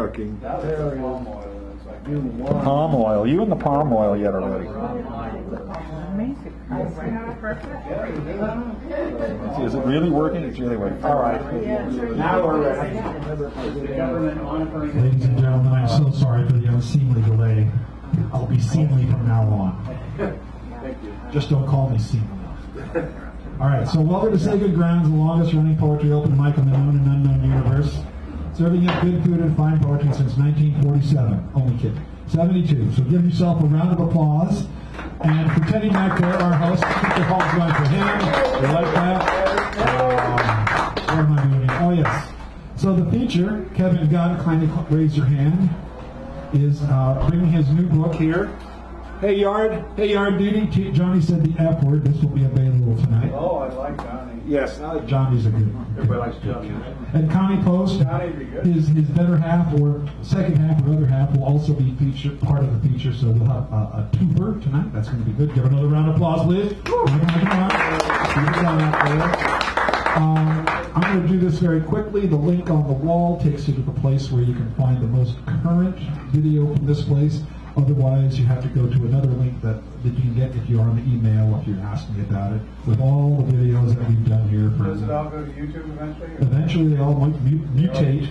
cooking. That was palm oil. It's like Palm oil. You and the palm oil yet already. Is it really working? It's really working. All right. Now we're ready. Ladies and gentlemen, I'm so sorry for the unseemly delay. I'll be seemly from now on. Just don't call me seemly. All right, so welcome to Sacred Grounds, the longest running poetry open mic in the known and unknown universe. Serving up good food and fine poetry since 1947. Only kidding. 72. So give yourself a round of applause. And pretending back there, our host, keep the halls going for him. You like that? What am I doing here? Oh, yes. So the feature, Kevin Gunn, kindly raise your hand, is bringing his new book here. Hey Yard Duty. Johnny said the F word. This will be available tonight. Oh, I like Johnny. Yes, Johnny's a good one. Everybody likes Johnny. And Connie Post, Johnny'd be good. his better half or second half or other half will also be featured, part of the feature. So we'll have a twofer tonight. That's going to be good. Give another round of applause, Liz. Come on. I'm going to do this very quickly. The link on the wall takes you to the place where you can find the most current video from this place. Otherwise, you have to go to another link that you can get if you're on the email, if you're asking me about it, with all the videos that we've done here. Does it all go to YouTube eventually? Eventually, they all mutate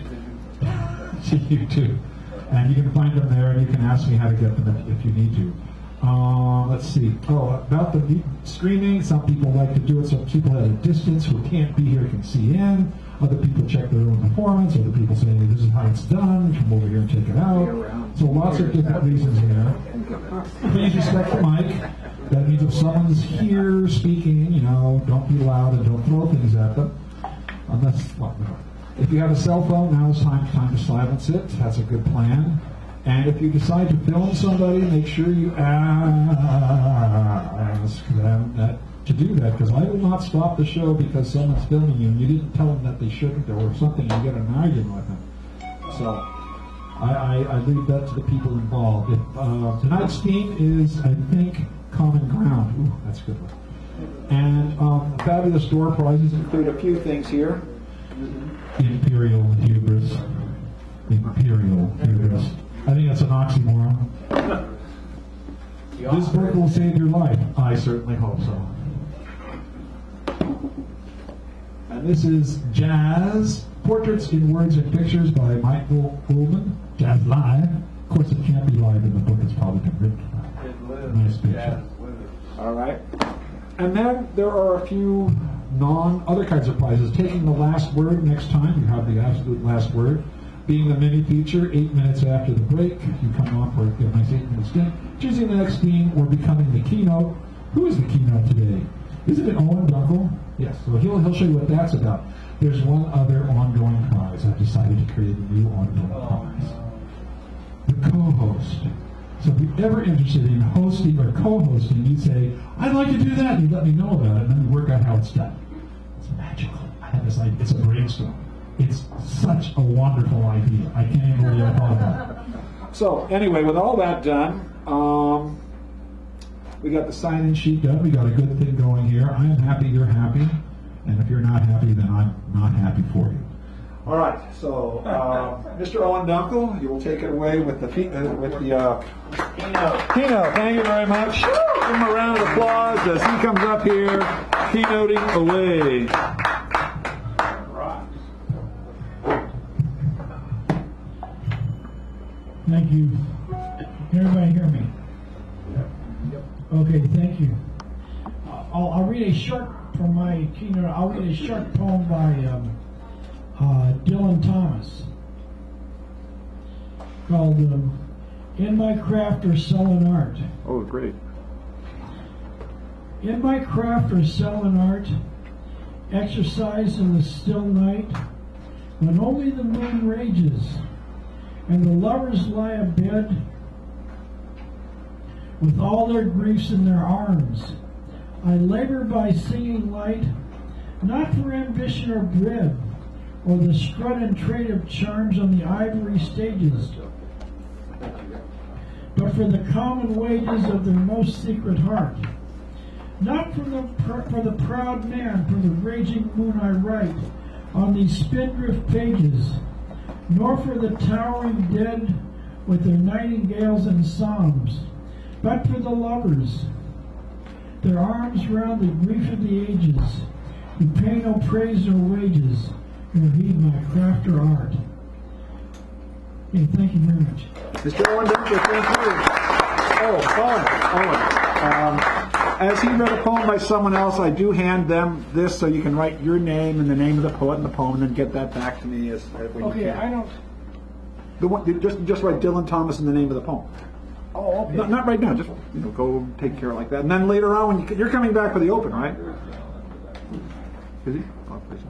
to YouTube. And you can find them there, and you can ask me how to get them if you need to. Let's see. Oh, about the streaming, some people like to do it so people at a distance who can't be here can see in. Other people check their own performance. Other people say, this is how it's done. Come over here and check it out. So lots of different reasons here. Please respect the mic. That means if someone's here speaking, don't be loud and don't throw things at them. Unless, well, no. If you have a cell phone, now is time to silence it. That's a good plan. And if you decide to film somebody, make sure you ask them to do that, because I will not stop the show because someone's filming you and you didn't tell them that they shouldn't, or something, you get an argument with them. So I leave that to the people involved. Tonight's theme is, I think, Common Ground. Ooh, that's a good one. And fabulous door prizes include a few things here. Imperial hubris. Imperial hubris. I think that's an oxymoron. This book will save your life. I certainly hope so. And this is Jazz, Portraits in Words and Pictures by Michael Ullman. Jazz Live. Of course, it can't be live in the book. It's probably been written. Nice picture. All right. And then there are a few other kinds of prizes. Taking the last word next time, you have the absolute last word. Being the mini feature, 8 minutes after the break, you come on for a nice 8-minute stint. Choosing the next theme or becoming the keynote. Who is the keynote today? Isn't it Owen Dunkel? Yes. So he'll show you what that's about. There's one other ongoing prize. I've decided to create a new ongoing prize. The co-host. So if you're ever interested in hosting or co-hosting, you say, I'd like to do that, and you let me know about it, and then we work out how it's done. It's magical. I have this idea. It's a brainstorm. It's such a wonderful idea. I can't even believe I thought about it. So anyway, with all that done, we got the sign-in sheet done. We got a good thing going here. I am happy you're happy. And if you're not happy, then I'm not happy for you. All right, so Mr. Owen Dunkel, you will take it away with the keynote. Keynote, thank you very much. Give him a round of applause as he comes up here, keynoting away. Thank you. Can everybody hear me? Okay, thank you. I'll read a short from my keynote. I'll read a short poem by Dylan Thomas called "In My Craft or Selling Art." Oh, great. In my craft or selling art, exercise in the still night, when only the moon rages and the lovers lie abed with all their griefs in their arms. I labor by singing light, not for ambition or bread, or the strut and trade of charms on the ivory stages, but for the common wages of their most secret heart. Not for the proud man, for the raging moon I write on these spindrift pages, nor for the towering dead with their nightingales and psalms, but for the lovers, their arms round the grief of the ages, who pay no praise nor wages, nor heed my craft or art. Okay, thank you very much. Mr. Owen Dunker, thank you. Owen. As he read a poem by someone else, I do hand them this so you can write your name and the name of the poet in the poem and then get that back to me as when you Okay, can. I don't... The one, just write Dylan Thomas and the name of the poem. Oh, okay. Not right now, just go take care of it like that. And then later on, when you're coming back for the open, right? Is he? Oh, please.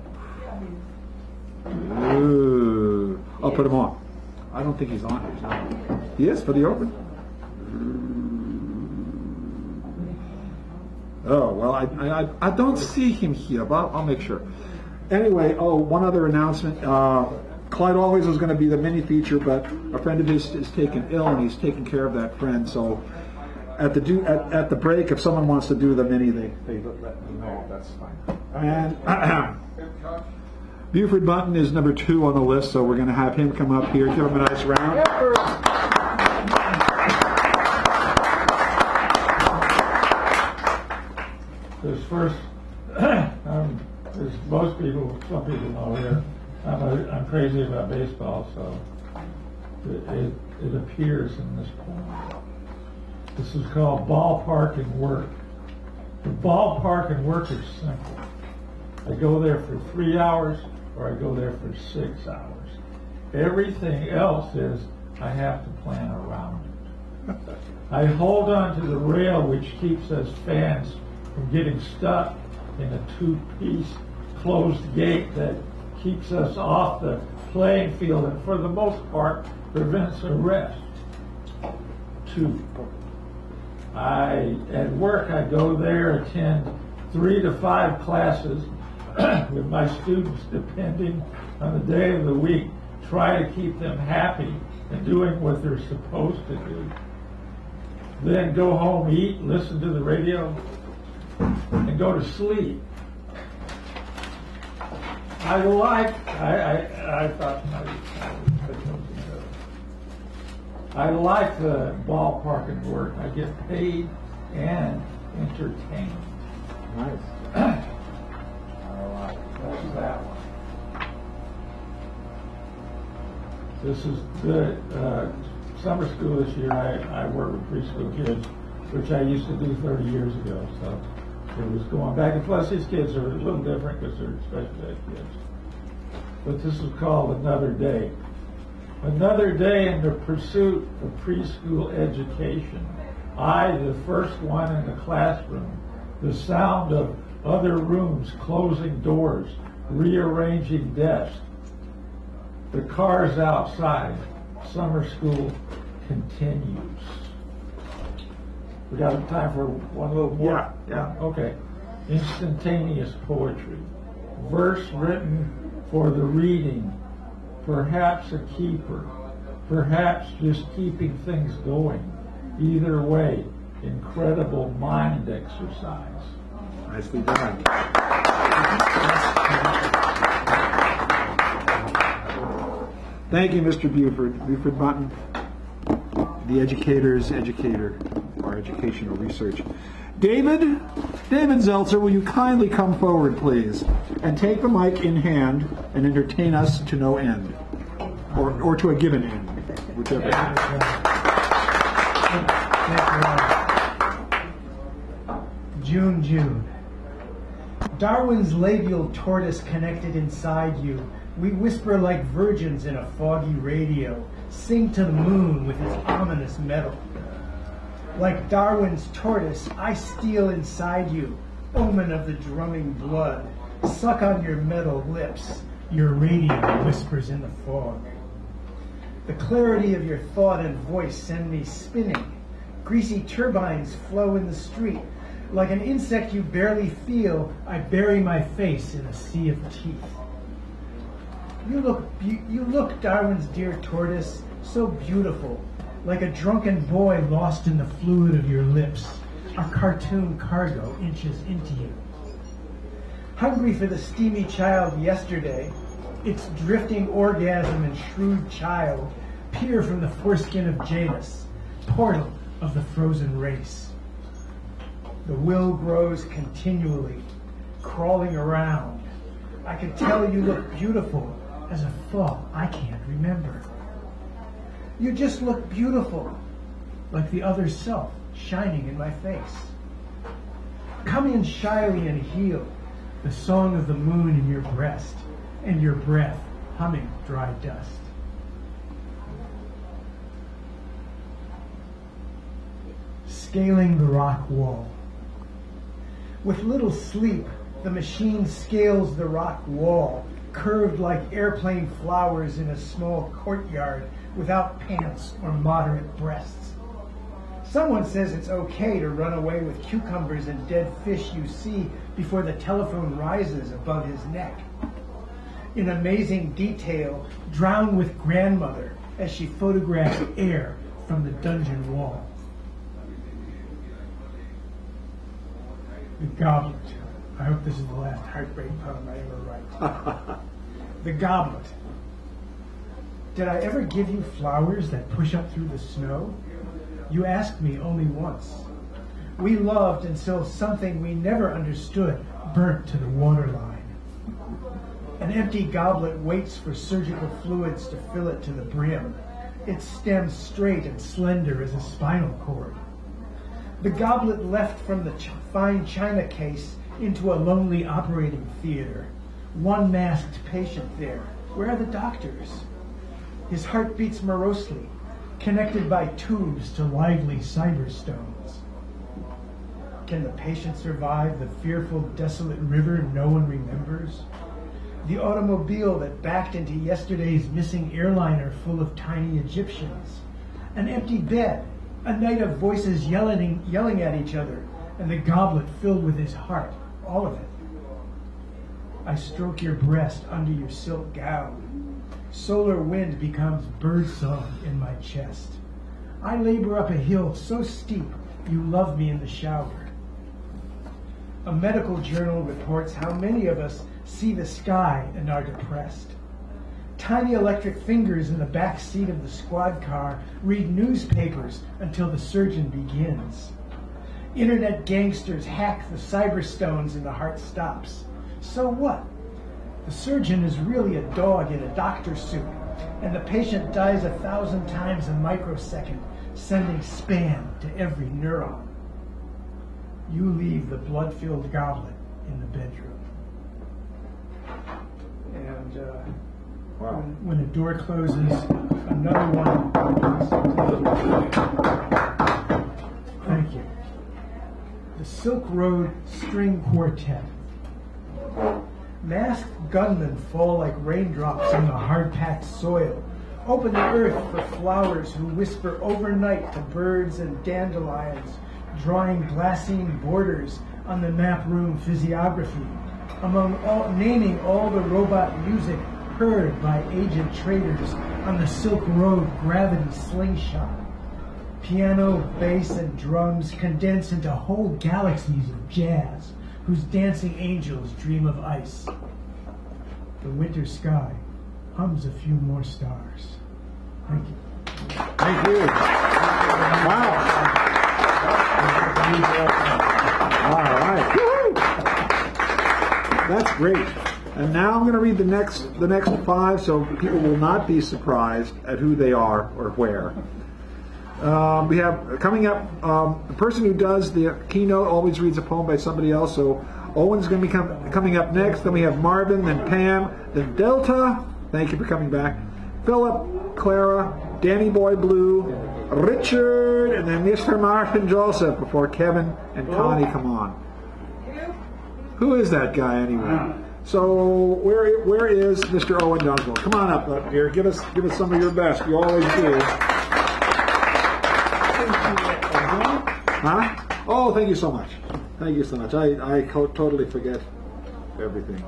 Ooh. I'll put him on. I don't think he's on here. He's not. He is for the open. Oh, well, I don't see him here, but I'll make sure. Anyway, one other announcement. Clyde Always was going to be the mini feature, but a friend of his is taken ill, and he's taking care of that friend. So at the break, if someone wants to do the mini, they let me know. That's fine. And Buford Button is number 2 on the list, so we're going to have him come up here. Give him a nice round. This first, as most people, some people know here, I'm crazy about baseball, so it appears in this poem. This is called Ballpark and Work. The ballpark and work is simple. I go there for 3 hours or I go there for 6 hours. Everything else is I have to plan around it. I hold on to the rail which keeps us fans from getting stuck in a 2-piece closed gate that keeps us off the playing field and for the most part prevents arrest. 2. At work I go there, attend 3 to 5 classes with my students depending on the day of the week, try to keep them happy and doing what they're supposed to do. Then go home, eat, listen to the radio, and go to sleep. I thought I like the ballpark and work. I get paid and entertained. Nice. All right, that's that one. This is the summer school this year. I work with preschool kids, which I used to do 30 years ago. So it was going back. And plus, these kids are a little different because they're special ed kids. But this is called Another Day. Another day in the pursuit of preschool education. I, the first one in the classroom, the sound of other rooms closing doors, rearranging desks, the cars outside. Summer school continues. We got time for one little more? Yeah. Okay. Instantaneous poetry. Verse written for the reading. Perhaps a keeper. Perhaps just keeping things going. Either way, incredible mind exercise. Nicely done. Thank you, Mr. Buford. Buford Button, the educator's educator, our educational research. David Zeltzer, will you kindly come forward, please, and take the mic in hand and entertain us to no end, or to a given end, whichever. June. Darwin's labial tortoise connected inside you. We whisper like virgins in a foggy radio, sing to the moon with its ominous metal. Like Darwin's tortoise, I steal inside you, omen of the drumming blood, suck on your metal lips, your radio whispers in the fog. The clarity of your thought and voice send me spinning. Greasy turbines flow in the street. Like an insect you barely feel, I bury my face in a sea of teeth. You look, Darwin's dear tortoise, so beautiful, like a drunken boy lost in the fluid of your lips. Our cartoon cargo inches into you. Hungry for the steamy child yesterday, its drifting orgasm and shrewd child peer from the foreskin of Janus, portal of the frozen race. The will grows continually, crawling around. I can tell you look beautiful as a thought I can't remember. You just look beautiful, like the other self shining in my face. Come in shyly and heal the song of the moon in your breast, and your breath humming dry dust. Scaling the rock wall. With little sleep, the machine scales the rock wall, curved like airplane flowers in a small courtyard without pants or moderate breasts. Someone says it's okay to run away with cucumbers and dead fish you see before the telephone rises above his neck. In amazing detail, drown with grandmother as she photographed air from the dungeon wall. The Goblet. I hope this is the last heartbreak poem I ever write. The Goblet. Did I ever give you flowers that push up through the snow? You asked me only once. We loved until something we never understood burnt to the waterline. An empty goblet waits for surgical fluids to fill it to the brim, its stem straight and slender as a spinal cord. The goblet left from the fine china case into a lonely operating theater. One masked patient there. Where are the doctors? His heart beats morosely, connected by tubes to lively cyberstones. Can the patient survive the fearful, desolate river no one remembers? The automobile that backed into yesterday's missing airliner full of tiny Egyptians. An empty bed, a night of voices yelling at each other, and the goblet filled with his heart, all of it. I stroke your breast under your silk gown. Solar wind becomes birdsong in my chest. I labor up a hill so steep you love me in the shower. A medical journal reports how many of us see the sky and are depressed. Tiny electric fingers in the back seat of the squad car read newspapers until the surgeon begins. Internet gangsters hack the cyberstones and the heart stops. So what? The surgeon is really a dog in a doctor's suit, and the patient dies 1,000 times a microsecond, sending spam to every neuron. You leave the blood-filled goblet in the bedroom. And Wow. when a door closes, another one opens. Thank you. The Silk Road String Quartet. Masked gunmen fall like raindrops on the hard-packed soil. Open the earth for flowers who whisper overnight to birds and dandelions, drawing glassine borders on the map room physiography, naming all the robot music heard by aged traders on the Silk Road gravity slingshot. Piano, bass, and drums condense into whole galaxies of jazz, whose dancing angels dream of ice. The winter sky hums a few more stars. Thank you. Thank you. Wow. All right. Woo-hoo. That's great. And now I'm going to read the next 5, so people will not be surprised at who they are or where. We have coming up, the person who does the keynote always reads a poem by somebody else, so Owen's going to be coming up next. Then we have Marvin, then Pam, then Delta. Thank you for coming back. Philip, Clara, Danny Boy Blue, Richard, and then Mr. Martin Joseph before Kevin and Connie come on. Who is that guy anyway? So where is Mr. Owen Dunswell? Come on up here. Give us some of your best. You always do. Huh? Oh, thank you so much. Thank you so much. I totally forget everything.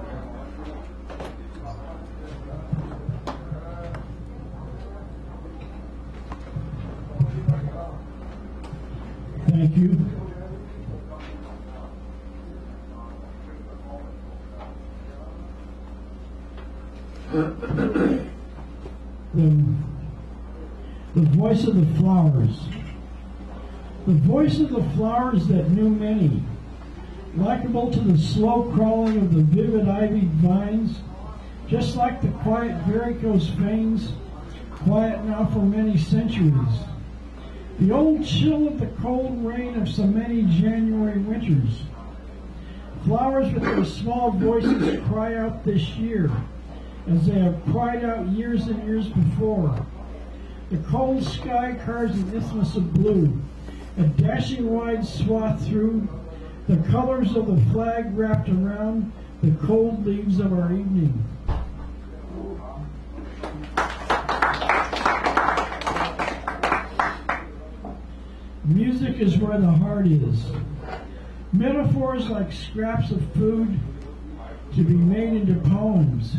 Thank you. The voice of the flowers. The voice of the flowers that knew many, likable to the slow crawling of the vivid ivied vines, just like the quiet varicose veins, quiet now for many centuries. The old chill of the cold rain of so many January winters. Flowers with their small voices cry out this year, as they have cried out years and years before. The cold sky carves an isthmus of blue, a dashing wide swath through, the colors of the flag wrapped around the cold leaves of our evening. Music is where the heart is. Metaphors like scraps of food to be made into poems.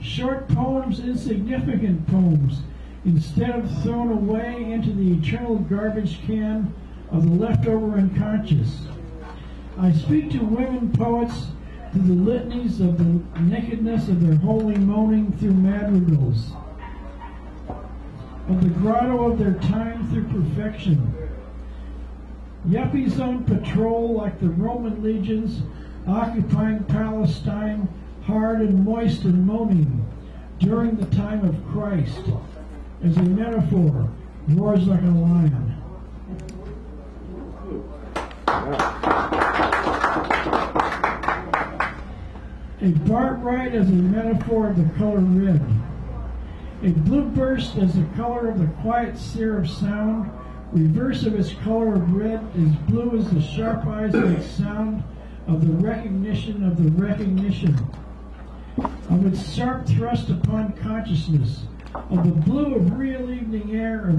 Short poems, insignificant poems, instead of thrown away into the eternal garbage can of the leftover unconscious. I speak to women poets through the litanies of the nakedness of their holy moaning through madrigals, of the grotto of their time through perfection. Yuppies on patrol like the Roman legions occupying Palestine, hard and moist and moaning during the time of Christ, as a metaphor, roars like a lion. A BART ride as a metaphor of the color red. A blue burst as the color of the quiet sear of sound. Reverse of its color of red is blue as the sharp eyes of its sound of the recognition of the recognition. Of its sharp thrust upon consciousness, of the blue of real evening air,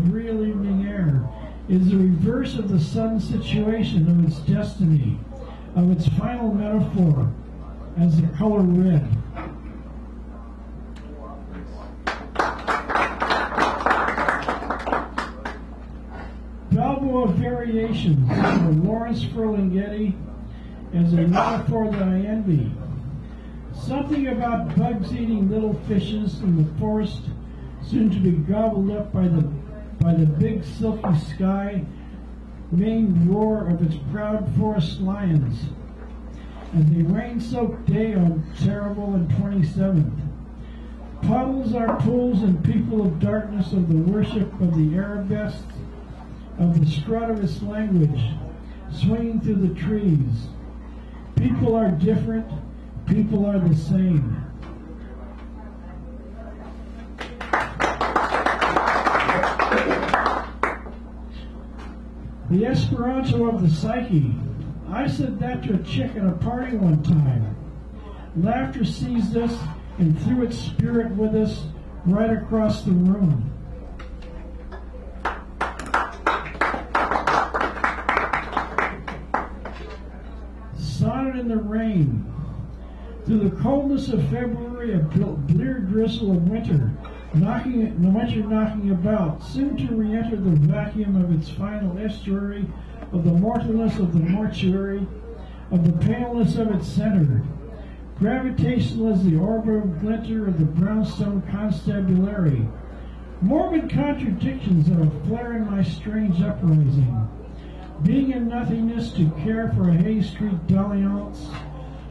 is the reverse of the sun situation of its destiny, of its final metaphor, as the color red. Balboa Variations of Lawrence Ferlinghetti as a metaphor that I envy. Something about bugs eating little fishes in the forest, soon to be gobbled up by the big silky sky, maned roar of its proud forest lions, as a rain-soaked day on terrible and 27th. Puddles are pools and people of darkness of the worship of the arabesque, of the strut of its language, swinging through the trees. People are different, people are the same. The Esperanto of the psyche. I said that to a chick at a party one time. Laughter seized us and threw its spirit with us right across the room. Sonnet in the rain. Through the coldness of February, a blear drizzle of winter, knocking about, soon to re-enter the vacuum of its final estuary, of the mortalness of the mortuary, of the paleness of its center, gravitational as the orbital glinter of the brownstone constabulary. Morbid contradictions of a flare in my strange uprising, being in nothingness to care for a Hay Street dalliance,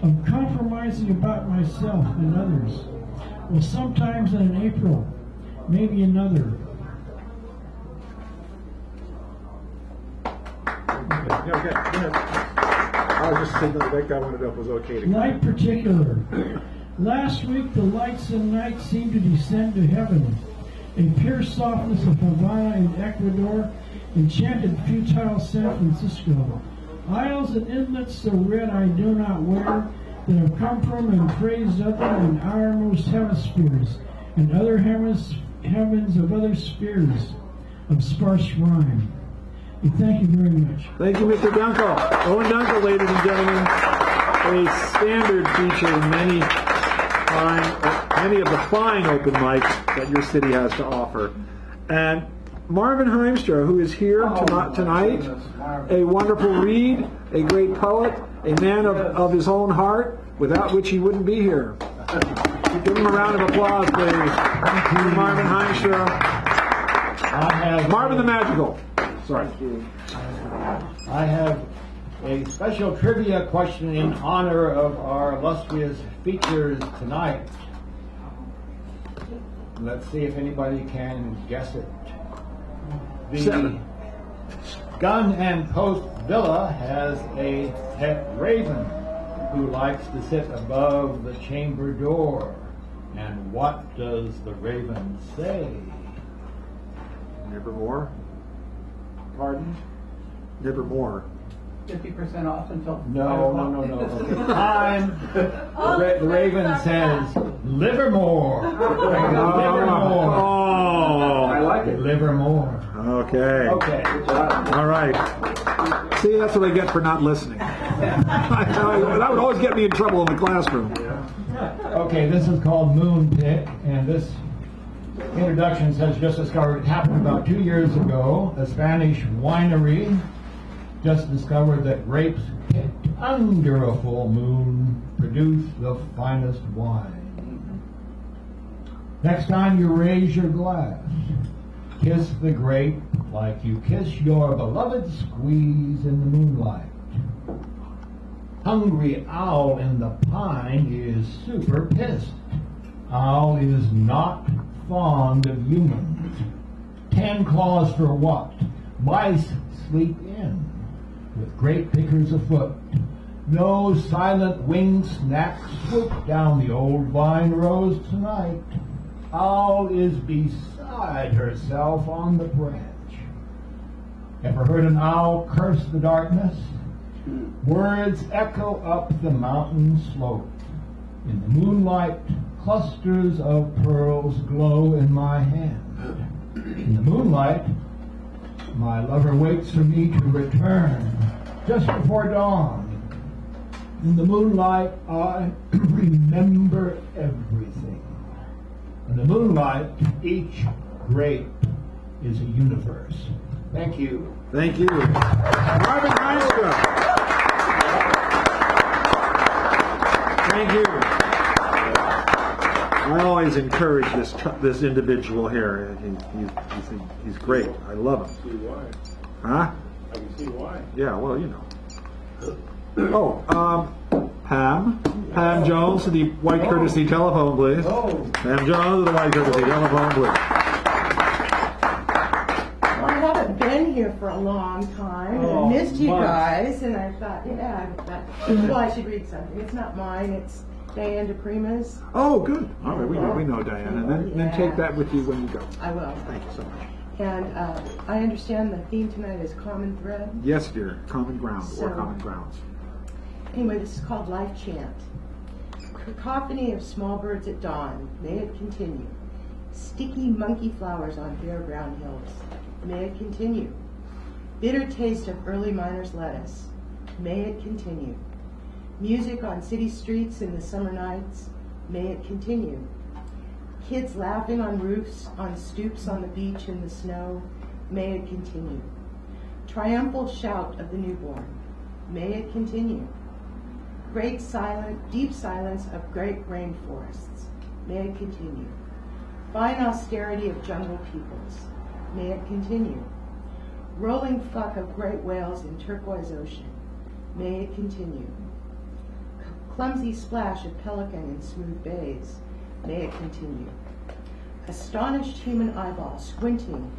of compromising about myself and others. Well, sometimes in an April, maybe another. Okay. I was just signaling that guy wanted to know if it was okay to go. Light particular. Last week the lights and night seemed to descend to heaven. A pure softness of Havana and Ecuador enchanted futile San Francisco. Isles and inlets so red I do not wear, that have come from and praised other and outermost hemispheres, and other heavens of other spheres of sparse rhyme. We thank you very much. Thank you, Mr. Dunkel. Owen Dunkel, ladies and gentlemen, a standard feature in many of the fine open mics that your city has to offer. And Marvin Heimstra, who is here tonight, a wonderful reed, a great poet, a man of his own heart, without which he wouldn't be here. Give him a round of applause, please. Marvin Heimstra. have Marvin the Magical. Sorry. I have a special trivia question in honor of our illustrious features tonight. Let's see if anybody can guess it. The 7. Gun and Post Villa has a pet raven who likes to sit above the chamber door. And what does the raven say? Nevermore. Pardon? Nevermore. 50% off until No. Okay. Time. The raven says, Livermore. Livermore. Oh. I like it. Livermore. Okay. Okay. All right. See, that's what I get for not listening. That would always get me in trouble in the classroom. Okay, this is called Moon Pick, and this introduction says just discovered. It happened about 2 years ago. A Spanish winery just discovered that grapes picked under a full moon produce the finest wine. Next time you raise your glass, kiss the grape like you kiss your beloved squeeze in the moonlight. Hungry owl in the pine is super pissed. Owl is not fond of humans. 10 claws for what? Mice sleep in, with grape pickers afoot. No silent winged snack swoop down the old vine rows tonight. Owl is beside herself on the branch. Ever heard an owl curse the darkness? Words echo up the mountain slope. In the moonlight, clusters of pearls glow in my hand. In the moonlight, my lover waits for me to return just before dawn. In the moonlight, I remember everything. In the moonlight, each grape is a universe. Thank you. Thank you. Marvin Heinzka. Thank you. I always encourage this individual here. He's great. I love him. See why? Huh? I can see why. Yeah, well, you know. Oh, Pam Jones to the white courtesy telephone, please. Oh. Pam Jones to the white courtesy telephone, please. I haven't been here for a long time, and I missed you guys, and I thought, well, I should read something. It's not mine, it's Diane DePrima's. Oh, good. All right, we know Diane, and then take that with you when you go. I will. Thank you so much. And I understand the theme tonight is Common Thread. Yes, dear. Common ground or So- common grounds. Anyway, this is called Life Chant. Cacophony of small birds at dawn, may it continue. Sticky monkey flowers on bare brown hills, may it continue. Bitter taste of early miner's lettuce, may it continue. Music on city streets in the summer nights, may it continue. Kids laughing on roofs, on stoops on the beach in the snow, may it continue. Triumphal shout of the newborn, may it continue. Great silent, deep silence of great rainforests, may it continue. Fine austerity of jungle peoples, may it continue. Rolling fuck of great whales in turquoise ocean, may it continue. Clumsy splash of pelican in smooth bays, may it continue. Astonished human eyeball squinting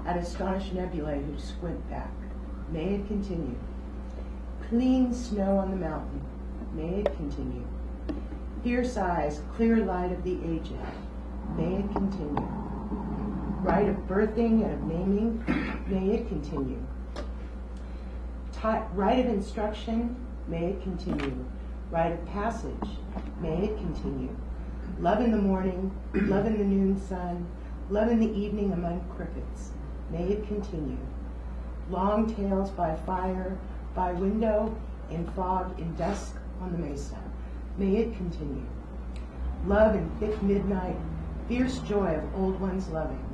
at astonished nebulae who squint back, may it continue. Clean snow on the mountain, may it continue. Fierce eyes, clear light of the aged, may it continue. Rite of birthing and of naming, may it continue. Rite of instruction, may it continue. Rite of passage, may it continue. Love in the morning, love in the noon sun, love in the evening among crickets, may it continue. Long tales by fire, by window, in fog, in dusk on the mesa, may it continue. Love in thick midnight, fierce joy of old ones loving,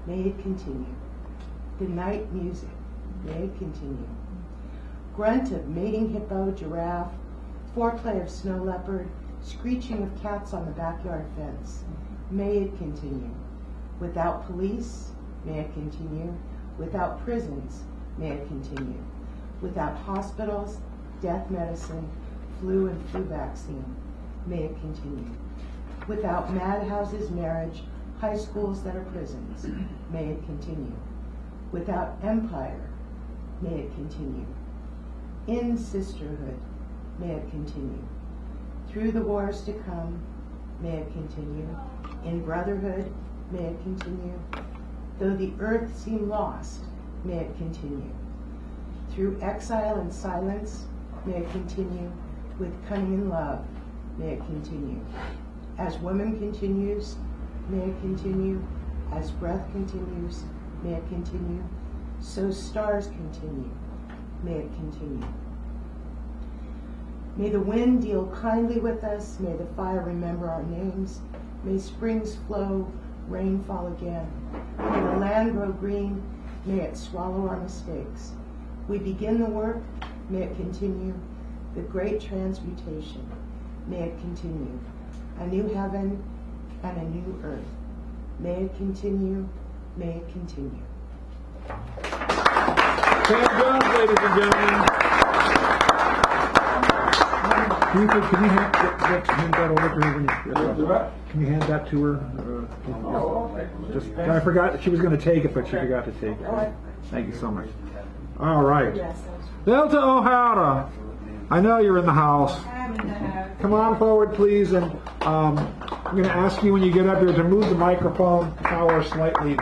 may it continue. Good night music, may it continue. Grunt of mating hippo, giraffe, foreplay of snow leopard, screeching of cats on the backyard fence, may it continue. Without police, may it continue. Without prisons, may it continue. Without hospitals, death medicine, flu and flu vaccine, may it continue. Without madhouses, marriage, high schools that are prisons, may it continue. Without empire, may it continue. In sisterhood, may it continue. Through the wars to come, may it continue. In brotherhood, may it continue. Though the earth seem lost, may it continue. Through exile and silence, may it continue. With cunning and love, may it continue. As woman continues, may it continue. As breath continues, may it continue. So stars continue, may it continue. May the wind deal kindly with us. May the fire remember our names. May springs flow, rain fall again. May the land grow green. May it swallow our mistakes. We begin the work. May it continue. The great transmutation. May it continue. A new heaven and a new earth. May it continue. May it continue. Stand up, ladies and gentlemen. Can you hand that over to her when you can you hand that to her? Just, I forgot she was going to take it, but she forgot to take it. Thank you so much. All right. Delta O'Hara, I know you're in the house. Come on forward, please, and I'm going to ask you when you get up here to move the microphone tower slightly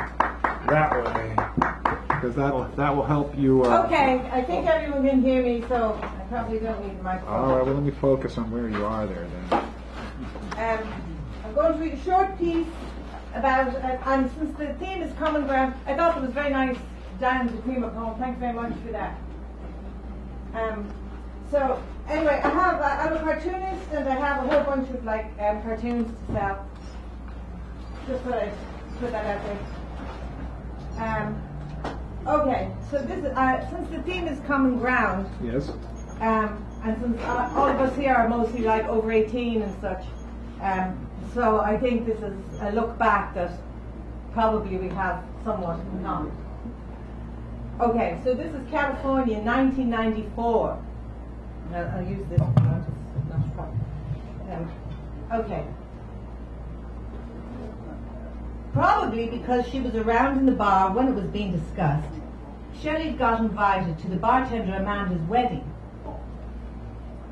that way, because that will help you. Okay, I think everyone can hear me, so I probably don't need the microphone. All right, well, let me focus on where you are there then. I'm going to read a short piece about, and since the theme is common ground, I thought it was very nice, Dan, the cream of home. Thanks very much for that. So, anyway, I'm a cartoonist, and I have a whole bunch of cartoons to sell. Just thought I'd put that out there. Okay, so this is, since the theme is common ground, Yes. and since all of us here are mostly like over 18 and such, so I think this is a look back that probably we have somewhat in common. Okay, so this is California, 1994. I'll use this one, it's not a problem. Okay. Probably because she was around in the bar when it was being discussed, Shelley got invited to the bartender Amanda's wedding.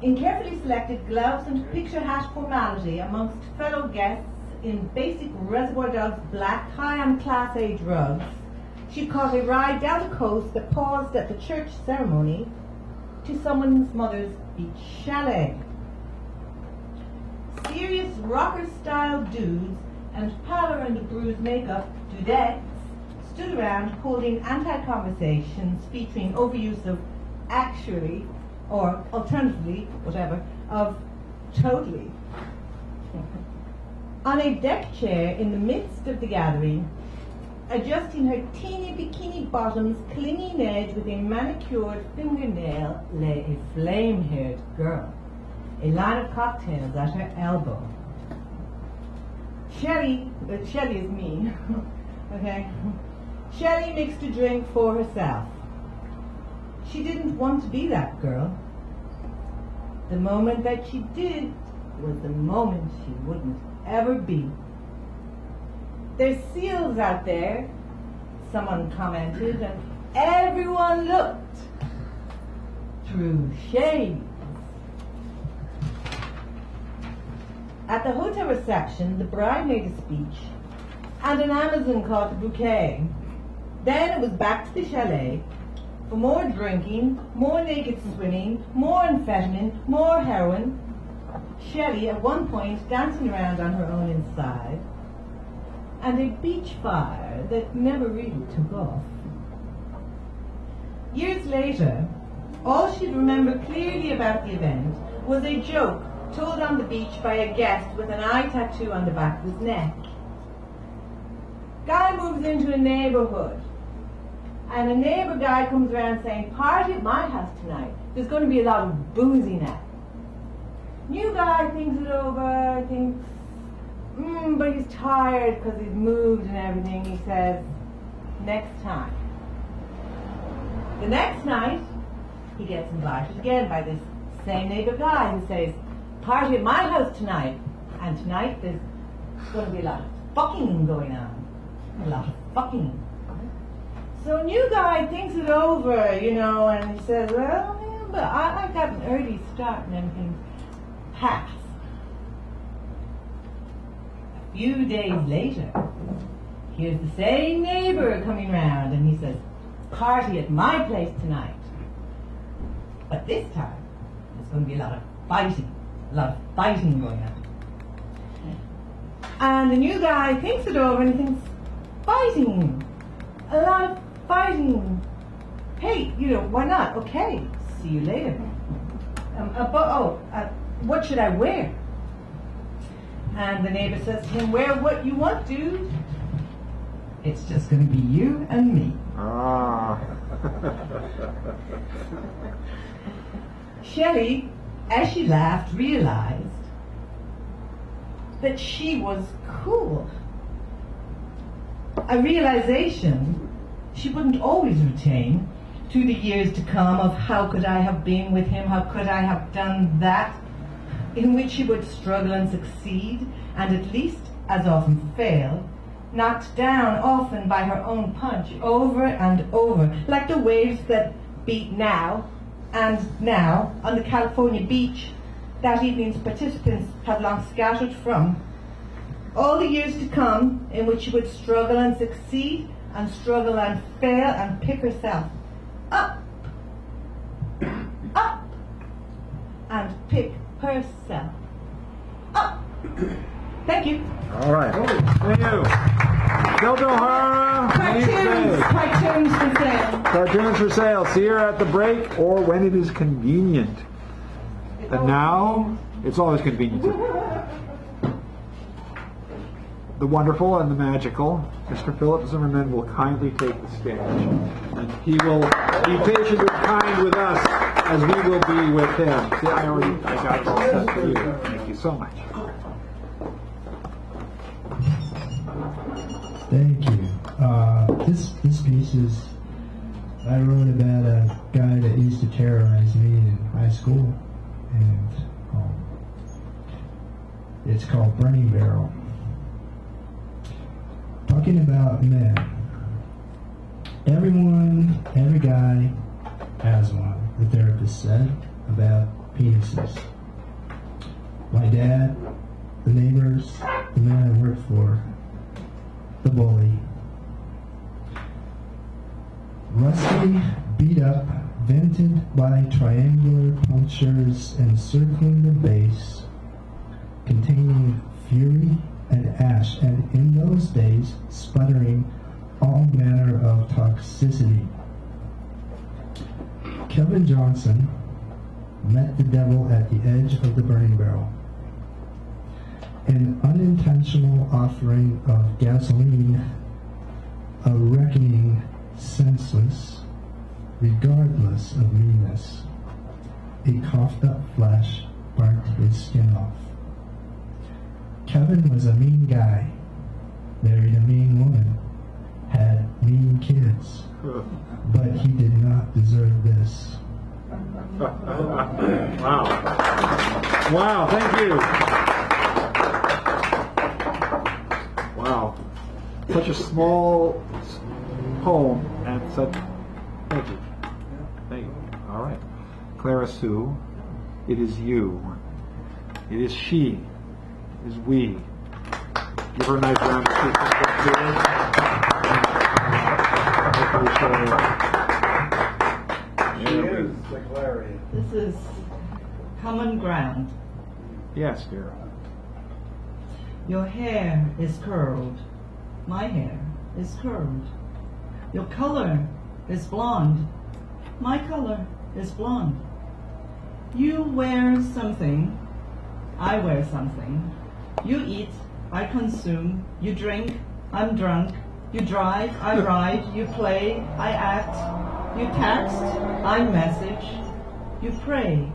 In carefully selected gloves and picture hat formality amongst fellow guests in basic Reservoir Dogs black high-end Class A drugs, she caught a ride down the coast that paused at the church ceremony to someone's mother's beach chalet. Serious rocker-style dudes and pallor and bruised makeup dudettes stood around holding anti-conversations featuring overuse of actually, or alternatively, whatever, of totally. On a deck chair in the midst of the gathering, adjusting her teeny bikini bottom's clinging edge with a manicured fingernail, lay a flame-haired girl, a line of cocktails at her elbow. Shelley is me, okay? Shelley mixed a drink for herself. She didn't want to be that girl. The moment that she did was the moment she wouldn't ever be. There's seals out there, someone commented, and everyone looked through shades. At the hotel reception, the bride made a speech, and an Amazon caught the bouquet. Then it was back to the chalet for more drinking, more naked swimming, more amphetamine, more heroin. Shelley, at one point, dancing around on her own inside, and a beach fire that never really took off. Years later, all she'd remember clearly about the event was a joke told on the beach by a guest with an eye tattoo on the back of his neck. Guy moves into a neighborhood, and a neighbor guy comes around saying, "Party at my house tonight. There's going to be a lot of boozy now." New guy thinks it over, thinks, but he's tired because he's moved and everything. He says, next time. The next night, he gets invited again by this same neighbor guy who says, party at my house tonight. And tonight there's going to be a lot of fucking going on. A lot of fucking. So new guy thinks it over, you know, and he says, well, man, but I got an early start and everything passed. A few days later, here's the same neighbor coming round and he says, party at my place tonight. But this time, there's going to be a lot of fighting going on. And the new guy thinks it over and he thinks, fighting, a lot of fighting. Hey, you know, why not? Okay, see you later. What should I wear? And the neighbor says to him, wear what you want, dude. It's just going to be you and me. Ah. Shelley, as she laughed, realized that she was cool. A realization she wouldn't always retain to the years to come of how could I have been with him, how could I have done that, in which she would struggle and succeed, and at least as often fail, knocked down often by her own punch over and over, like the waves that beat now and now on the California beach that evening's participants had long scattered from. All the years to come in which she would struggle and succeed and struggle and fail and pick herself up, up, and pick herself up. Thank you. All right. Thank you. Delta O'Hara. Cartoons for sale. Cartoons for sale. See her at the break or when it is convenient. And now, it's always convenient. The wonderful and the magical Mr. Philip Zimmerman will kindly take the stage. And he will be patient and kind with us as we will be with him. See, I got it all set for you. Thank you so much. Thank you. This piece is, I wrote about a guy that used to terrorize me in high school, and it's called Burning Barrel. Talking about men. Every guy has one, the therapist said, about penises. My dad, the neighbors, the man I worked for, the bully. Rusty, beat up, vented by triangular punctures encircling the base, containing fury and ash, and in those days, sputtering all manner of toxicity. Kevin Johnson met the devil at the edge of the burning barrel. An unintentional offering of gasoline, a reckoning senseless, regardless of meanness. A coughed-up flash burnt his skin off. Kevin was a mean guy, married a mean woman, had mean kids, but he did not deserve this. Wow. Wow, thank you. Wow. Such a small poem and such. Thank you. Thank you. All right. Clara Sue, it is you. It is she. It is we. Give her a nice round of applause. This is common ground. Yes, dear. Your hair is curled. My hair is curled. Your color is blonde. My color is blonde. You wear something. I wear something. You eat. I consume. You drink. I'm drunk. You drive. I ride. You play. I act. You text. I message. You pray.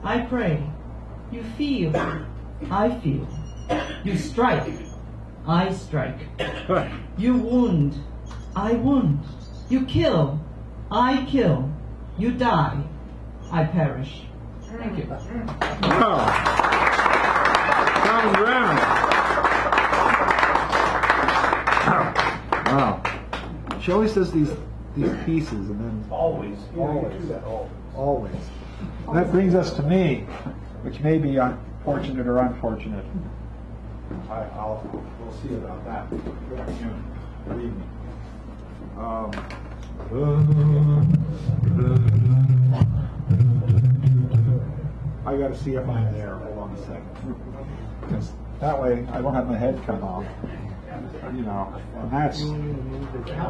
I pray. You feel. I feel. You strike. I strike. You wound. I wound. You kill. I kill. You die. I perish. Thank you. Wow. Common ground. Wow. She always does these pieces and then Always. always. That brings us to me, which may be fortunate or unfortunate. We'll see about that. Believe me. I got to see if I'm there. Hold on a second. Because that way I won't have my head cut off. You know, and that's. How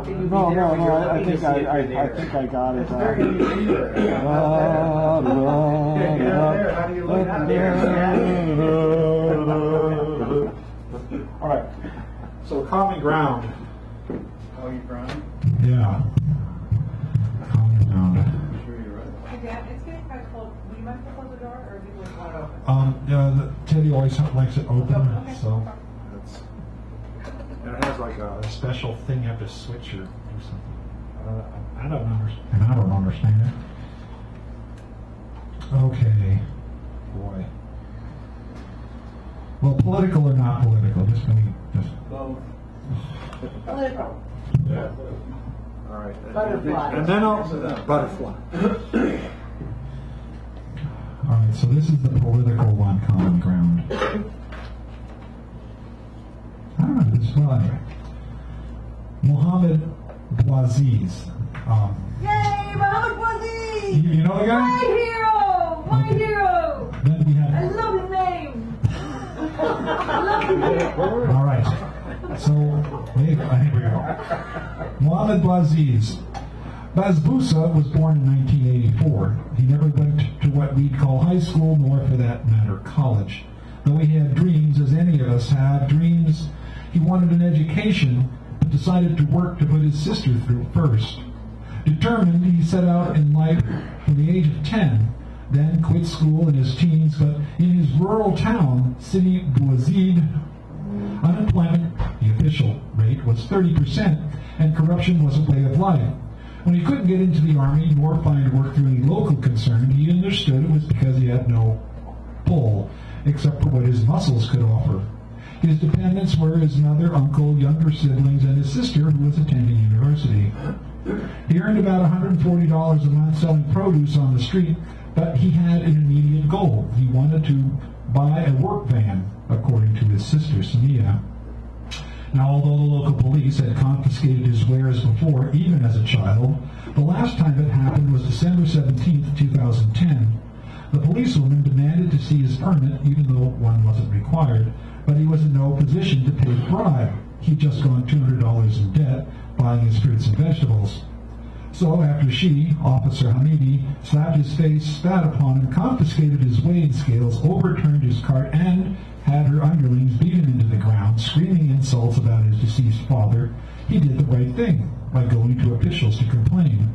can you be No, there no, when no. you're I looking think to see if you're there? I think I got it. It's very easy. You're not there. How do you look out there? All right. So common ground. Oh, you're crying? Yeah. Common ground. I'm sure you're right. Hey, Dan, it's getting kind of cold. Would you mind if I close the door, or do you want it open? Yeah, Teddy always likes it open, Oh, okay. so That's, and it has like a special thing you have to switch or do something. I don't understand it. Okay. Boy. Well, political or not political? Just Both. Political. all right. Butterfly. And then I'll butterfly. all right. So this is the political one, common ground. I don't know this well anyway. Mohammed Bouaziz. Yay, Muhammad Bouaziz! You know the guy? My hero! My hero! Then we I have. love his name! I love his name! All right. So here we go. Mohammed Bouaziz. Bazbousa was born in 1984. He never went to what we'd call high school, nor for that matter college. Though he had dreams, as any of us have, dreams. He wanted an education, but decided to work to put his sister through first. Determined, he set out in life from the age of 10, then quit school in his teens, but in his rural town, Sidi Bouzid, unemployment, the official rate, was 30%, and corruption was a way of life. When he couldn't get into the army nor find work through any local concern, he understood it was because he had no pull, except for what his muscles could offer. His dependents were his mother, uncle, younger siblings, and his sister, who was attending university. He earned about $140 a month selling produce on the street, but he had an immediate goal. He wanted to buy a work van, according to his sister, Samia. Now, although the local police had confiscated his wares before, even as a child, the last time it happened was December 17, 2010. The policewoman demanded to see his permit, even though one wasn't required, but he was in no position to pay the bribe. He'd just gone $200 in debt, buying his fruits and vegetables. So after she, Officer Hamidi, slapped his face, spat upon him, confiscated his weighing scales, overturned his cart, and had her underlings beat him into the ground, screaming insults about his deceased father, he did the right thing by going to officials to complain.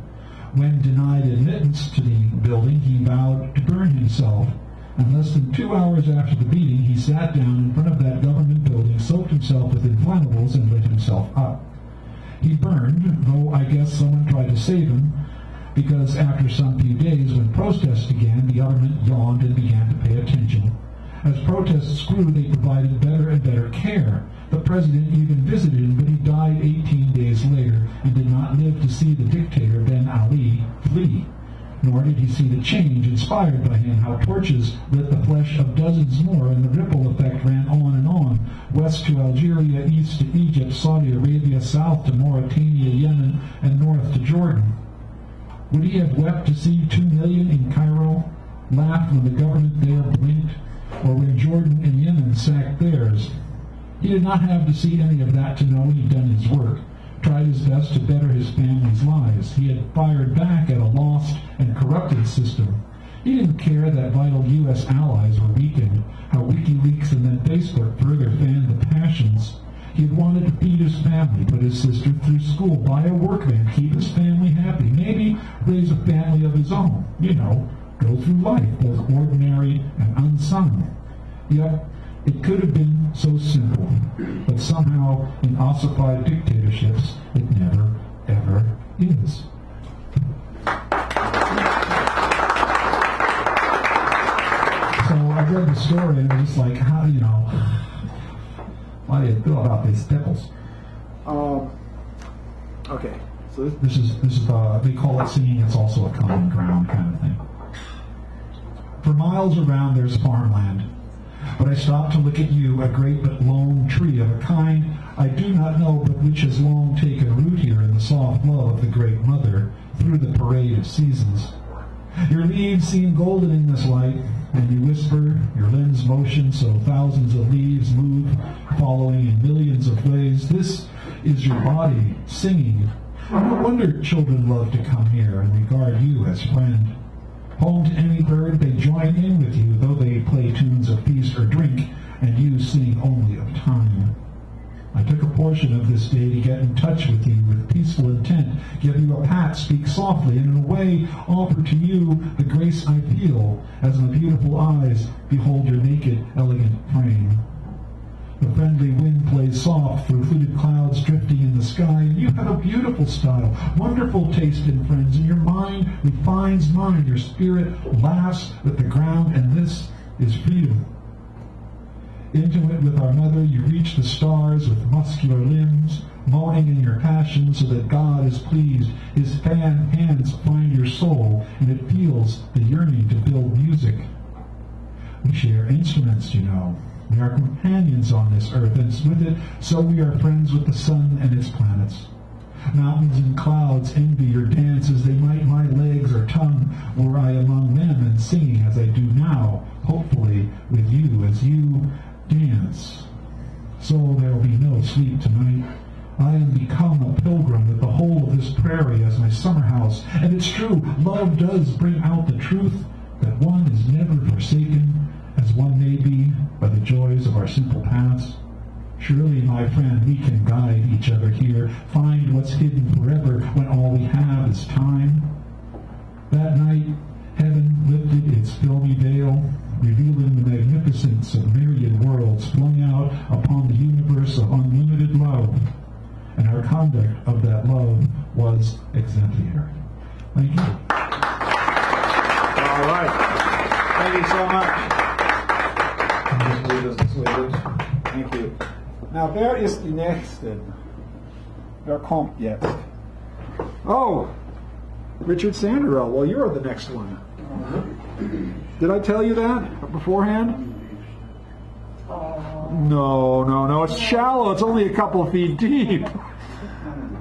When denied admittance to the building, he vowed to burn himself. And less than 2 hours after the beating, he sat down in front of that government building, soaked himself with inflammables, and lit himself up. He burned, though I guess someone tried to save him, because after some few days, when protests began, the government yawned and began to pay attention. As protests grew, they provided better and better care. The president even visited him, but he died 18 days later and did not live to see the dictator Ben Ali flee. Nor did he see the change inspired by him, how torches lit the flesh of dozens more, and the ripple effect ran on and on, west to Algeria, east to Egypt, Saudi Arabia, south to Mauritania, Yemen, and north to Jordan. Would he have wept to see 2 million in Cairo, laughed when the government there blinked, or when Jordan and Yemen sacked theirs? He did not have to see any of that to know he'd done his work, tried his best to better his family's lives. He had fired back at a lost and corrupted system. He didn't care that vital U.S. allies were weakened, how WikiLeaks and then Facebook further fanned the passions. He had wanted to feed his family, put his sister through school, buy a work van, keep his family happy, maybe raise a family of his own, go through life, both ordinary and unsung. Yet, It could have been so simple, but somehow in ossified dictatorships, it never, ever is. So I read the story and it was like, how do you know, how do you feel about these pickles? Okay, so This is they call it singing, it's also a common ground kind of thing. For miles around there's farmland, but I stop to look at you, a great but lone tree of a kind I do not know, but which has long taken root here in the soft love of the great mother through the parade of seasons. Your leaves seem golden in this light, and you whisper, your limbs motion so thousands of leaves move, following in millions of ways. This is your body singing. No wonder children love to come here and regard you as friend. Home to any bird, they join in with you, though they play tunes of peace or drink, and you sing only of time. I took a portion of this day to get in touch with you with peaceful intent, give you a pat, speak softly, and in a way offer to you the grace I feel as my beautiful eyes behold your naked, elegant frame. The friendly wind plays soft through fluted clouds drifting in the sky, and you have a beautiful style, wonderful taste in friends, and your mind refines mine, your spirit laughs with the ground, and this is freedom. Intimate with our mother, you reach the stars with muscular limbs, moaning in your passion so that God is pleased. His hands find your soul, and it feels the yearning to build music. We share instruments, you know. We are companions on this earth, and with it, so we are friends with the sun and its planets. Mountains and clouds envy your dance as they might my legs or tongue were I among them and singing as I do now, hopefully with you as you dance. So there will be no sleep tonight. I am become a pilgrim with the whole of this prairie as my summer house, and it's true, love does bring out the truth that one is never forsaken, as one may be by the joys of our simple paths. Surely, my friend, we can guide each other here, find what's hidden forever when all we have is time. That night, heaven lifted its filmy veil, revealing the magnificence of myriad worlds flung out upon the universe of unlimited love, and our conduct of that love was exemplary. Thank you. all right. Thank you so much. Thank you. Now, wer ist die Nächste? Wer kommt jetzt? Oh, Richard Sanderell. Well, you're the next one. Did I tell you that beforehand? No. It's shallow. It's only a couple of feet deep.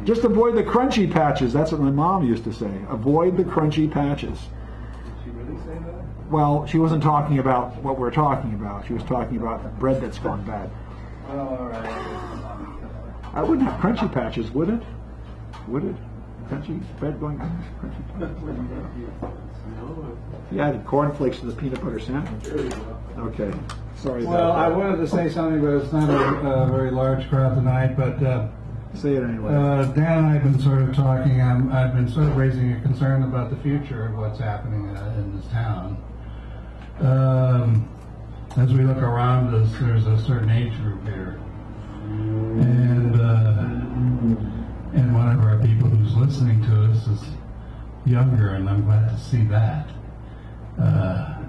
Just avoid the crunchy patches. That's what my mom used to say. Avoid the crunchy patches. Did she really say that? Well, she wasn't talking about what we're talking about. She was talking about bread that's gone bad. Oh, all right. I wouldn't have crunchy patches, would it? Would it? Crunchy bread going crunchy patches? You added cornflakes to the peanut butter sandwich. There you go. Okay. Sorry about Well, that. I wanted to say something, but it's not a very large crowd tonight. But Say it anyway. Dan and I have been sort of talking. I've been sort of raising a concern about the future of what's happening in this town. As we look around us, there's a certain age group here, and one of our people who's listening to us is younger, and I'm glad to see that.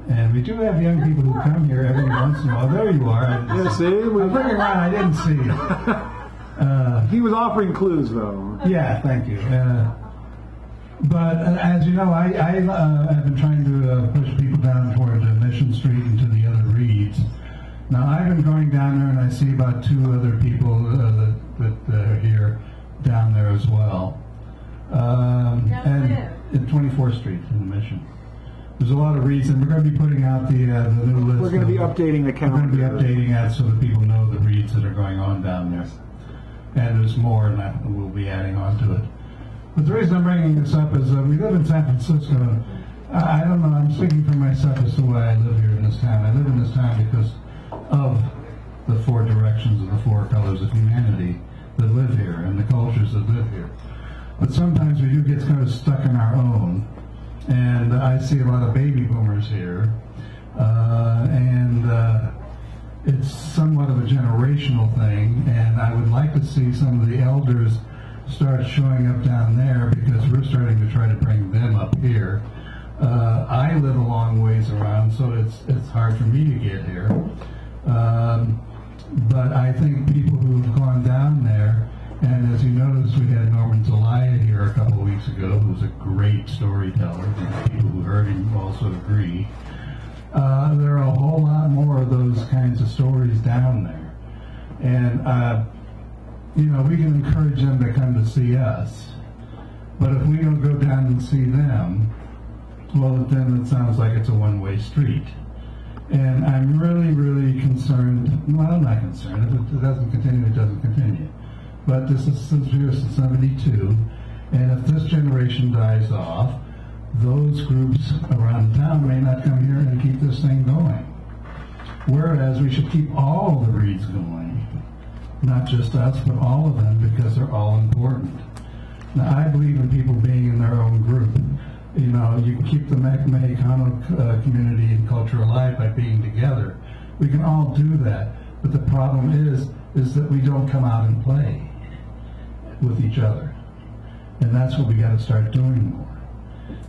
And we do have young people who come here every once in a while. There you are. Yeah, see? I'm looking around. I didn't see you. He was offering clues, though. Yeah, thank you. But as you know, I have been trying to push people down toward Mission Street and to the other reeds. Now, I've been going down there, and I see about two other people that are here down there as well. And in 24th Street in the Mission. There's a lot of reeds, and we're going to be putting out the new list. We're going to be updating the calendar. We're going to be updating that so that people know the reeds that are going on down there. And there's more, and we'll be adding on to it. But the reason I'm bringing this up is we live in San Francisco. I don't know, I'm speaking for myself as to why I live here in this town. I live in this town because of the four directions of the four colors of humanity that live here and the cultures that live here. But sometimes we do get kind of stuck in our own. And I see a lot of baby boomers here. it's somewhat of a generational thing, and I would like to see some of the elders start showing up down there because we're starting to try to bring them up here. I live a long ways around, so it's hard for me to get here. But I think people who've gone down there, and as you noticed, we had Norman Zelaya here a couple of weeks ago, who's a great storyteller. The people who heard him also agree. There are a whole lot more of those kinds of stories down there. And, we can encourage them to come to see us. But if we don't go down and see them, well, then it sounds like it's a one-way street. And I'm really, really concerned. Well, I'm not concerned. If it doesn't continue, it doesn't continue. But this is since 72, and if this generation dies off, those groups around town may not come here and keep this thing going. Whereas we should keep all the breeds going, not just us, but all of them, because they're all important. Now, I believe in people being in their own group. You keep the Mexicano community and culture alive by being together. We can all do that, but the problem is that we don't come out and play with each other. And that's what we got to start doing more.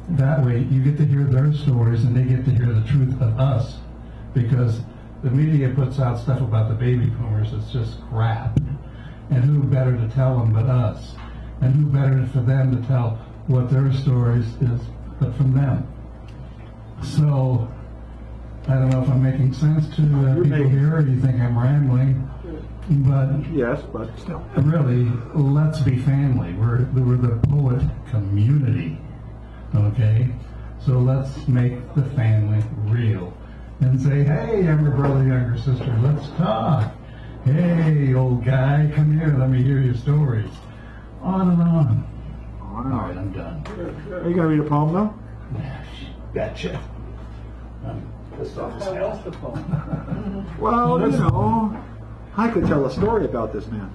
That way, you get to hear their stories and they get to hear the truth of us. Because the media puts out stuff about the baby boomers that's just crap. And who better to tell them but us? And who better for them to tell what their stories is but from them? So, I don't know if I'm making sense to people here, or you think I'm rambling. But yes, but still, really, let's be family. We're the poet community, okay? So let's make the family real and say, hey, younger brother, younger sister, let's talk. Hey, old guy, come here, let me hear your stories. On and on. On and on. All right, I'm done. Are you going to read a poem now? Gotcha. I'm pissed off as hell. Well, I could tell a story about this man.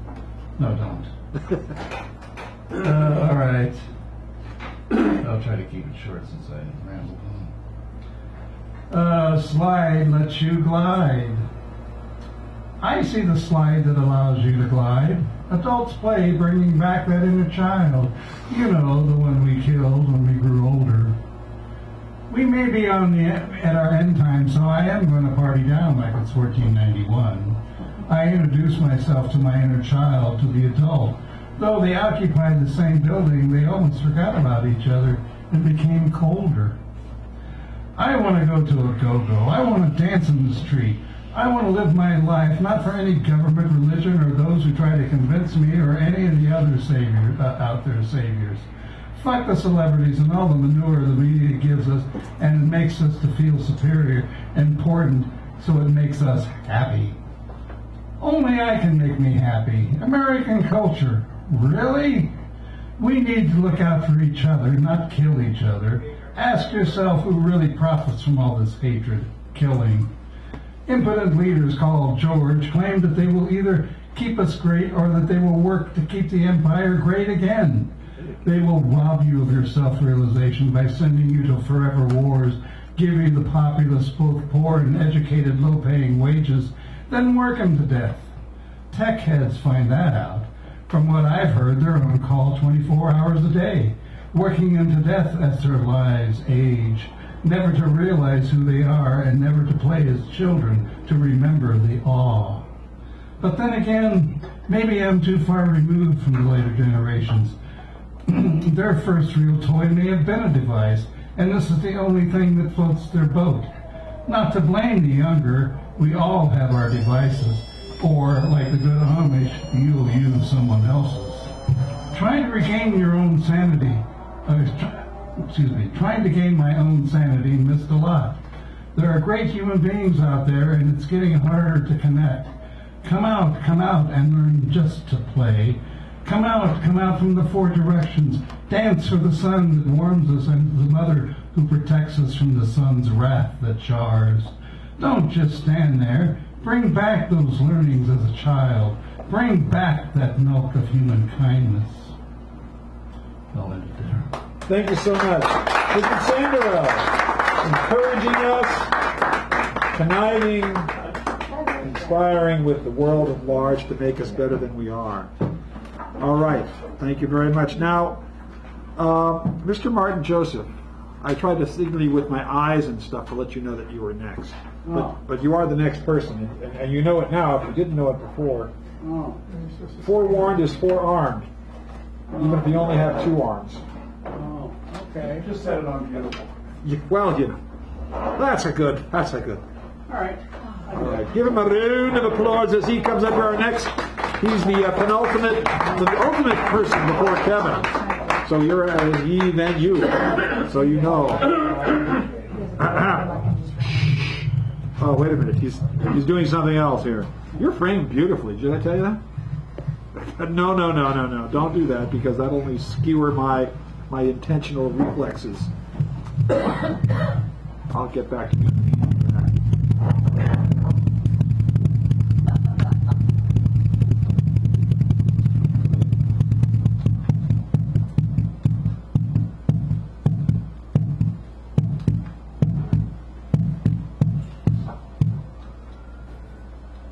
No, don't. All right. I'll try to keep it short since I rambled on. Slide lets you glide. I see the slide that allows you to glide. Adults play, bringing back that inner child. The one we killed when we grew older. We may be at our end time, so I am going to party down like it's 1491. I introduced myself to my inner child, to the adult. Though they occupied the same building, they almost forgot about each other and became colder. I want to go to a go-go. I want to dance in the street. I want to live my life, not for any government, religion, or those who try to convince me, or any of the other saviors out there saviors. Fuck the celebrities and all the manure the media gives us, and it makes us to feel superior and important, so it makes us happy. Only I can make me happy. American culture. Really? We need to look out for each other, not kill each other. Ask yourself who really profits from all this hatred, killing. Impotent leaders called George claim that they will either keep us great or that they will work to keep the empire great again. They will rob you of your self-realization by sending you to forever wars, giving the populace both poor and educated low-paying wages, then work them to death. Tech heads find that out. From what I've heard, they're on call 24 hours a day, working them to death as their lives age, never to realize who they are and never to play as children to remember the awe. But then again, maybe I'm too far removed from the later generations. Their first real toy may have been a device, and this is the only thing that floats their boat. Not to blame the younger, we all have our devices, or, like the good Amish, you'll use someone else's. Trying to regain your own sanity, trying to gain my own sanity missed a lot. There are great human beings out there, and it's getting harder to connect. Come out and learn just to play. Come out from the four directions. Dance for the sun that warms us and the mother who protects us from the sun's wrath that chars. Don't just stand there. Bring back those learnings as a child. Bring back that milk of human kindness. I'll end it there. Thank you so much. Mr. Sandoval, encouraging us, conniving, conspiring with the world at large to make us better than we are. All right. Thank you very much. Now, Mr. Martin Joseph, I tried to signal you with my eyes and stuff to let you know that you were next. But you are the next person, and you know it now if you didn't know it before. Oh. Forewarned is forearmed, even if you only have 2 arms. Oh, okay. Just set it on beautiful. Well, you know, that's a good. All right. All right, give him a round of applause as he comes under our necks. He's the ultimate person before Kevin. So you're he, then you. So you know. Oh, wait a minute. He's doing something else here. You're framed beautifully. Did I tell you that? No. Don't do that because that'll only skewer my intentional reflexes. I'll get back to you.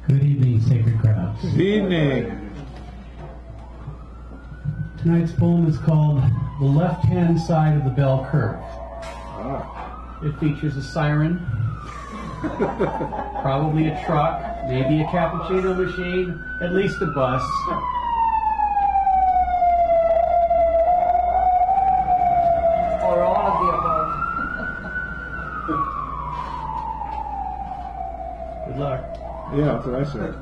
Good evening, sacred crowds. Good evening. Tonight's poem is called The Left-Hand Side of the Bell Curve. It features a siren, probably a truck, maybe a cappuccino machine, at least a bus. Or all of the above. Good luck. Yeah, that's what I said.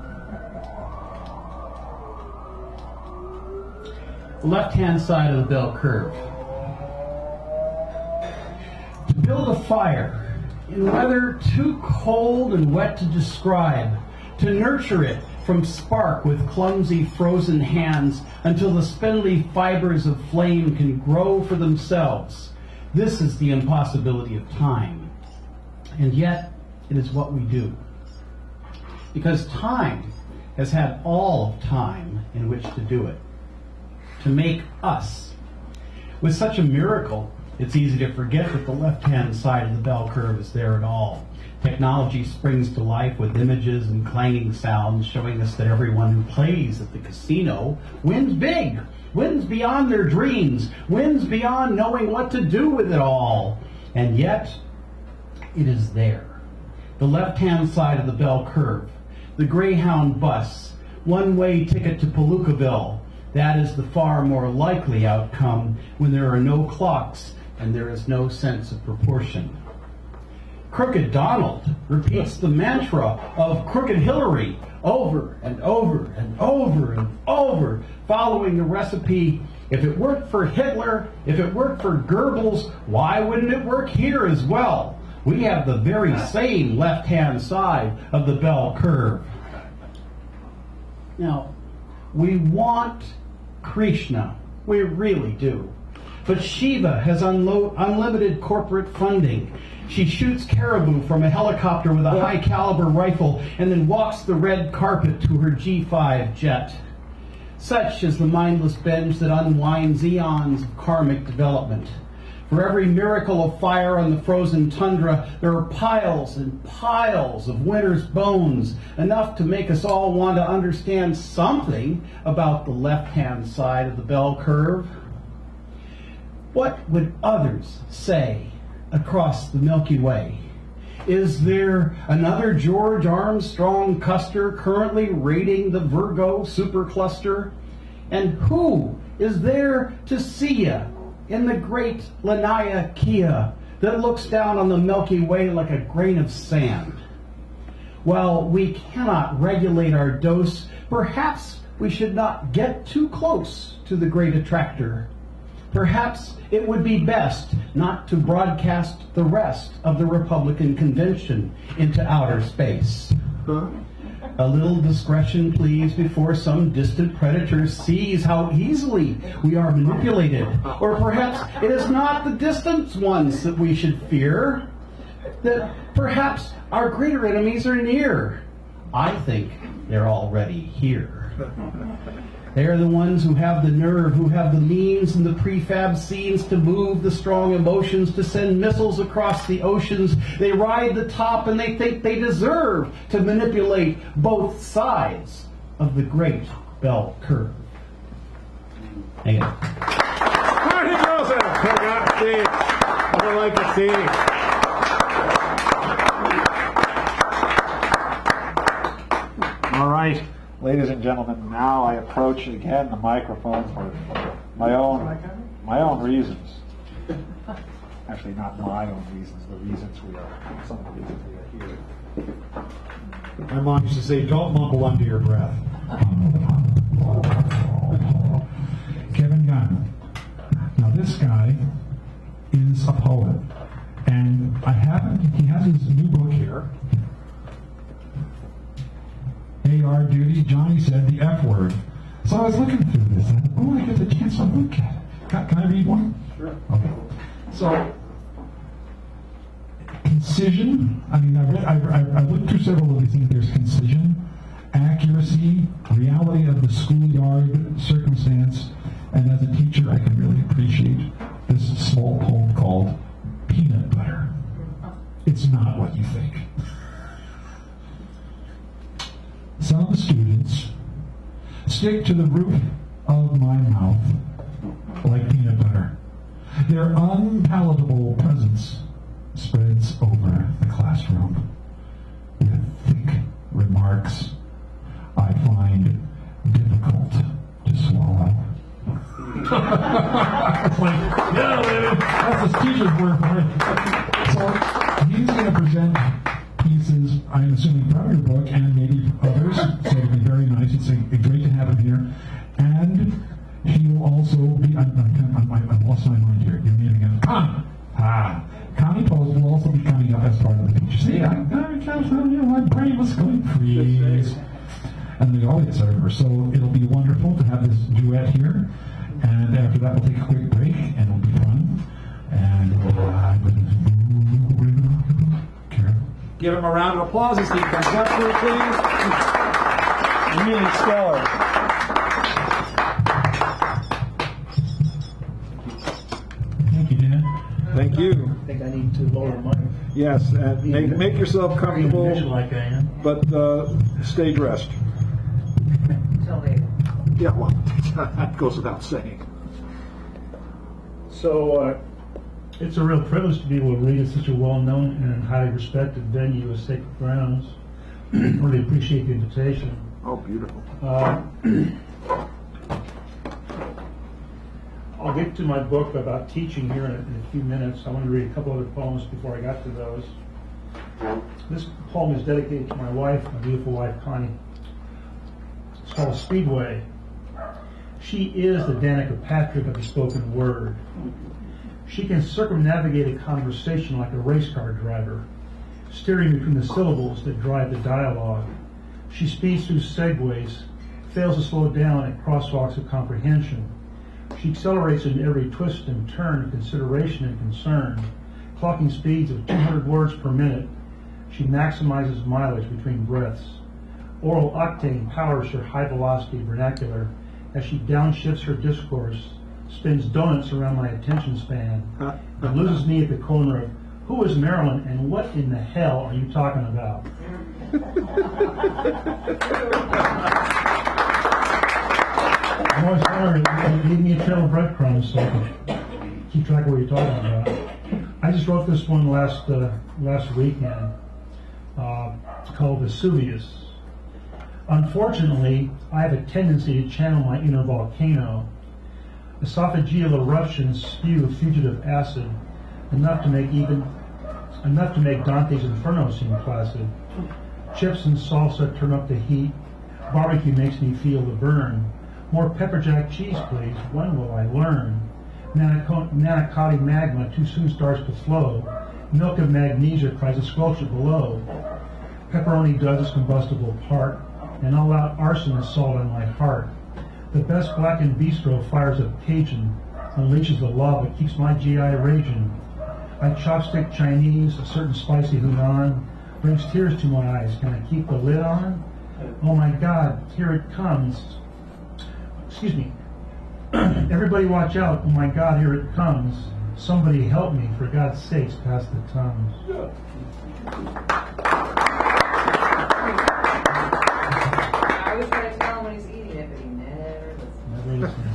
The left-hand side of the bell curve. To build a fire in weather too cold and wet to describe, to nurture it from spark with clumsy frozen hands until the spindly fibers of flame can grow for themselves. This is the impossibility of time. And yet, it is what we do. Because time has had all of time in which to do it. To make us. With such a miracle, it's easy to forget that the left-hand side of the bell curve is there at all. Technology springs to life with images and clanging sounds showing us that everyone who plays at the casino wins big, wins beyond their dreams, wins beyond knowing what to do with it all. And yet, it is there. The left-hand side of the bell curve. The Greyhound bus, one-way ticket to Palookaville. That is the far more likely outcome when there are no clocks and there is no sense of proportion. Crooked Donald repeats the mantra of Crooked Hillary over and over and over and over, following the recipe, if it worked for Hitler, if it worked for Goebbels, why wouldn't it work here as well? We have the very same left-hand side of the bell curve. Now, we want Krishna. We really do. But Shiva has unlimited corporate funding. She shoots caribou from a helicopter with a high-caliber rifle and then walks the red carpet to her G5 jet. Such is the mindless binge that unwinds eons of karmic development. For every miracle of fire on the frozen tundra, there are piles and piles of winter's bones, enough to make us all want to understand something about the left-hand side of the bell curve. What would others say across the Milky Way? Is there another George Armstrong Custer currently raiding the Virgo supercluster? And who is there to see ya in the great Lanaya Kia that looks down on the Milky Way like a grain of sand? While we cannot regulate our dose, perhaps we should not get too close to the great attractor. Perhaps it would be best not to broadcast the rest of the Republican convention into outer space. A little discretion, please, before some distant predator sees how easily we are manipulated. Or perhaps it is not the distant ones that we should fear. That perhaps our greater enemies are near. I think they're already here. They are the ones who have the nerve, who have the means and the prefab scenes to move the strong emotions, to send missiles across the oceans. They ride the top and they think they deserve to manipulate both sides of the great bell curve. Hang on. Marty Wilson! I got to see. I would like to see. All right, ladies and gentlemen, now I approach again the microphone for my own reasons. Actually, not my own reasons, the reasons some of the reasons we are here. My mom used to say, don't mumble under your breath. Kevin Gunn. Now this guy is a poet, and he has his new book here. AR duty, Johnny said the F word. So I was looking through this, and I thought, I get the chance to look at it. Can I read one? Sure. Okay. So, concision, I mean, I looked through several of these things. There's concision, accuracy, reality of the schoolyard circumstance, and as a teacher, I can really appreciate this small poem called Peanut Butter. It's not what you think. Some students stick to the roof of my mouth like peanut butter. Their unpalatable presence spreads over the classroom with thick remarks I find difficult to swallow. It's like, yeah, baby, that's a teacher's word for it. So he's going to present pieces, I'm assuming, from your book and maybe others, so it'll be very nice. It's great to have him here. And he will also be, I lost my mind here. Your name again. Connie Post will also be coming up as part of the picture. See, my brain was going freeze. And they all get over. So it'll be wonderful to have this duet here. And after that, we'll take a quick break, and it'll be fun. And Give him a round of applause as he comes up here, please. Really stellar. Thank you, Dan. Thank you. I think I need to lower mine. Yes, make yourself comfortable, Like I am. but stay dressed. Until later. Yeah, well, that goes without saying. So, it's a real privilege to be able to read at such a well-known and highly respected venue as Sacred Grounds. Really appreciate the invitation. Oh, beautiful. I'll get to my book about teaching here in a few minutes. I want to read a couple other poems before I got to those. This poem is dedicated to my wife, my beautiful wife, Connie. It's called Speedway. She is the Danica Patrick of the spoken word. She can circumnavigate a conversation like a race car driver, steering between the syllables that drive the dialogue. She speeds through segues, fails to slow down at crosswalks of comprehension. She accelerates in every twist and turn of consideration and concern, clocking speeds of 200 words per minute. She maximizes mileage between breaths. Oral octane powers her high-velocity vernacular as she downshifts her discourse, spins donuts around my attention span, and loses me at the corner of, who is Marilyn and what in the hell are you talking about? I'm always wondering, you leave me a trail of breadcrumbs so I can keep track of what you're talking about. I just wrote this one last weekend called Vesuvius. Unfortunately, I have a tendency to channel my inner volcano. Esophageal eruptions spew fugitive acid, enough to make Dante's Inferno seem placid. Chips and salsa turn up the heat. Barbecue makes me feel the burn. More pepper jack cheese, please. When will I learn? Manicotti magma too soon starts to flow. Milk of magnesia tries to squelch it below. Pepperoni does its combustible part, and all-out arson assault on my heart. The best blackened bistro fires up Cajun, unleashes the lava, keeps my GI raging. I chopstick Chinese, a certain spicy Hunan, brings tears to my eyes. Can I keep the lid on? Oh my God, here it comes. excuse me. Everybody watch out. Oh my God, here it comes. Somebody help me. For God's sakes, pass the Tums. I was trying to tell him when he's eating it, but he never listens.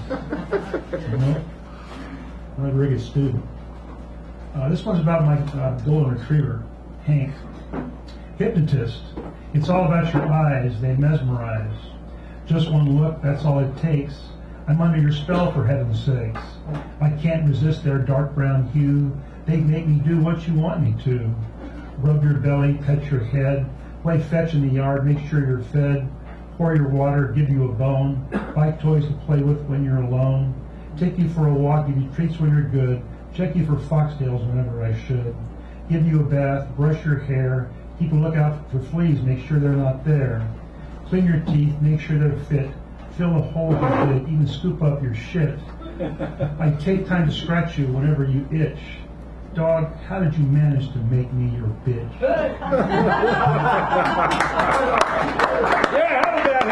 I'm a very good student. This one's about my golden retriever, Hank. Hypnotist. It's all about your eyes. They mesmerize. Just one look, that's all it takes. I'm under your spell, for heaven's sakes. I can't resist their dark brown hue. They make me do what you want me to. Rub your belly, pet your head, play fetch in the yard, make sure you're fed, pour your water, give you a bone, buy toys to play with when you're alone, take you for a walk, give you treats when you're good, check you for foxtails whenever I should, give you a bath, brush your hair, keep a lookout for fleas, make sure they're not there, clean your teeth, make sure they're fit, fill the holes you did, even scoop up your shit. I take time to scratch you whenever you itch. Dog, how did you manage to make me your bitch? Yeah, how did that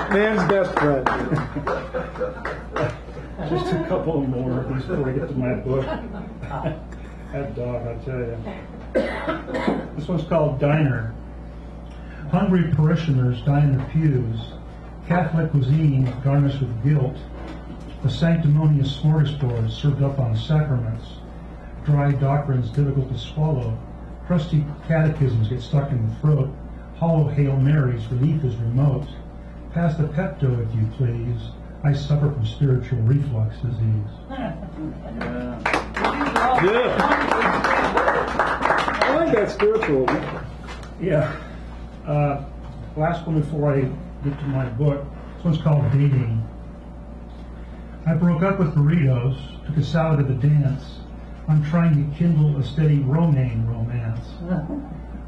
happen? Man's best friend. Just a couple more of these before I get to my book. That dog, I'll tell you. This one's called Diner. Hungry parishioners dine in the pews. Catholic cuisine garnished with guilt. The sanctimonious smorgasbord served up on sacraments. Dry doctrines difficult to swallow. Crusty catechisms get stuck in the throat. Hollow Hail Marys, relief is remote. Pass the Pepto, if you please. I suffer from spiritual reflux disease. Yeah. I like that spiritual. Yeah. Last one before I get to my book. This one's called Dating. I broke up with burritos, took a salad to the dance. I'm trying to kindle a steady romaine romance.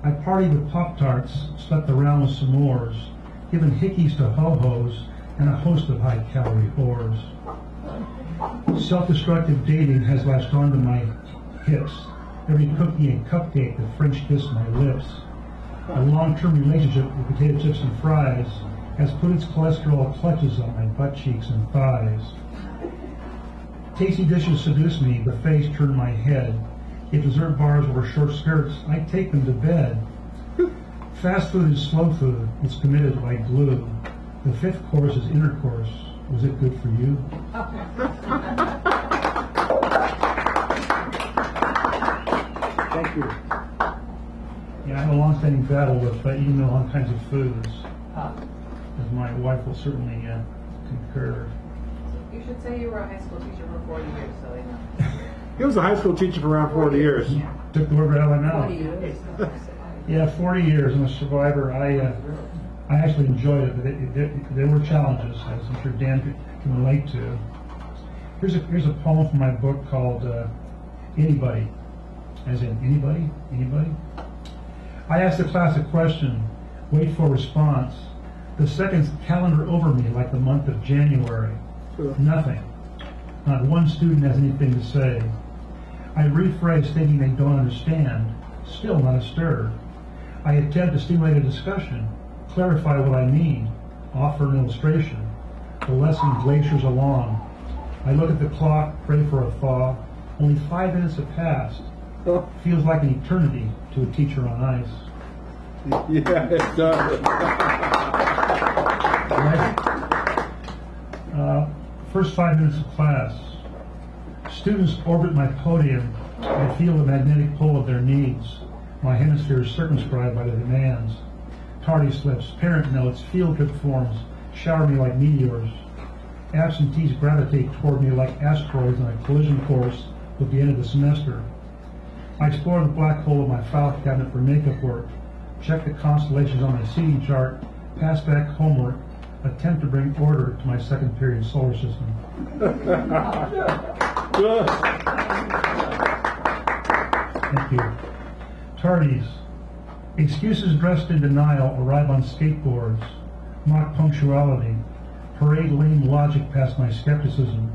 I partied with Pop-Tarts, slept around with s'mores, given hickeys to ho-hos, and a host of high-calorie whores. Self-destructive dating has latched onto my hips. Every cookie and cupcake that French kiss my lips. A long-term relationship with potato chips and fries has put its cholesterol clutches on my butt cheeks and thighs. Tasty dishes seduce me, buffets turn my head. If dessert bars were short skirts, I'd take them to bed. Fast food is slow food, it's committed like glue. The fifth course is intercourse. Was it good for you? Thank you. Yeah, I have a long-standing battle with eating all kinds of foods, as my wife will certainly concur. You should say you were a high school teacher for 40 years, so they know. He was a high school teacher for around 40 years. Took the word out of my mouth. 40 years. Yeah, 40 years. I'm a survivor. I actually enjoyed it, but there were challenges, as I'm sure Dan can relate to. Here's a poem from my book called Anybody. As in, anybody? Anybody? I asked the class a question, wait for response. The seconds calendar over me like the month of January. Nothing. Not one student has anything to say. I rephrase thinking they don't understand. Still not a stir. I attempt to stimulate a discussion, clarify what I mean, offer an illustration. The lesson glaciers along. I look at the clock, pray for a thaw. Only 5 minutes have passed. Feels like an eternity to a teacher on ice. Yeah, it does. First 5 minutes of class. Students orbit my podium. I feel the magnetic pull of their needs. My hemisphere is circumscribed by their demands. Tardy slips, parent notes, field trip forms shower me like meteors. Absentees gravitate toward me like asteroids on a collision course with the end of the semester. I explore the black hole of my file cabinet for makeup work, check the constellations on my seating chart, pass back homework, attempt to bring order to my second period solar system. Thank you. Tardies. Excuses dressed in denial arrive on skateboards. Mock punctuality. Parade lame logic past my skepticism.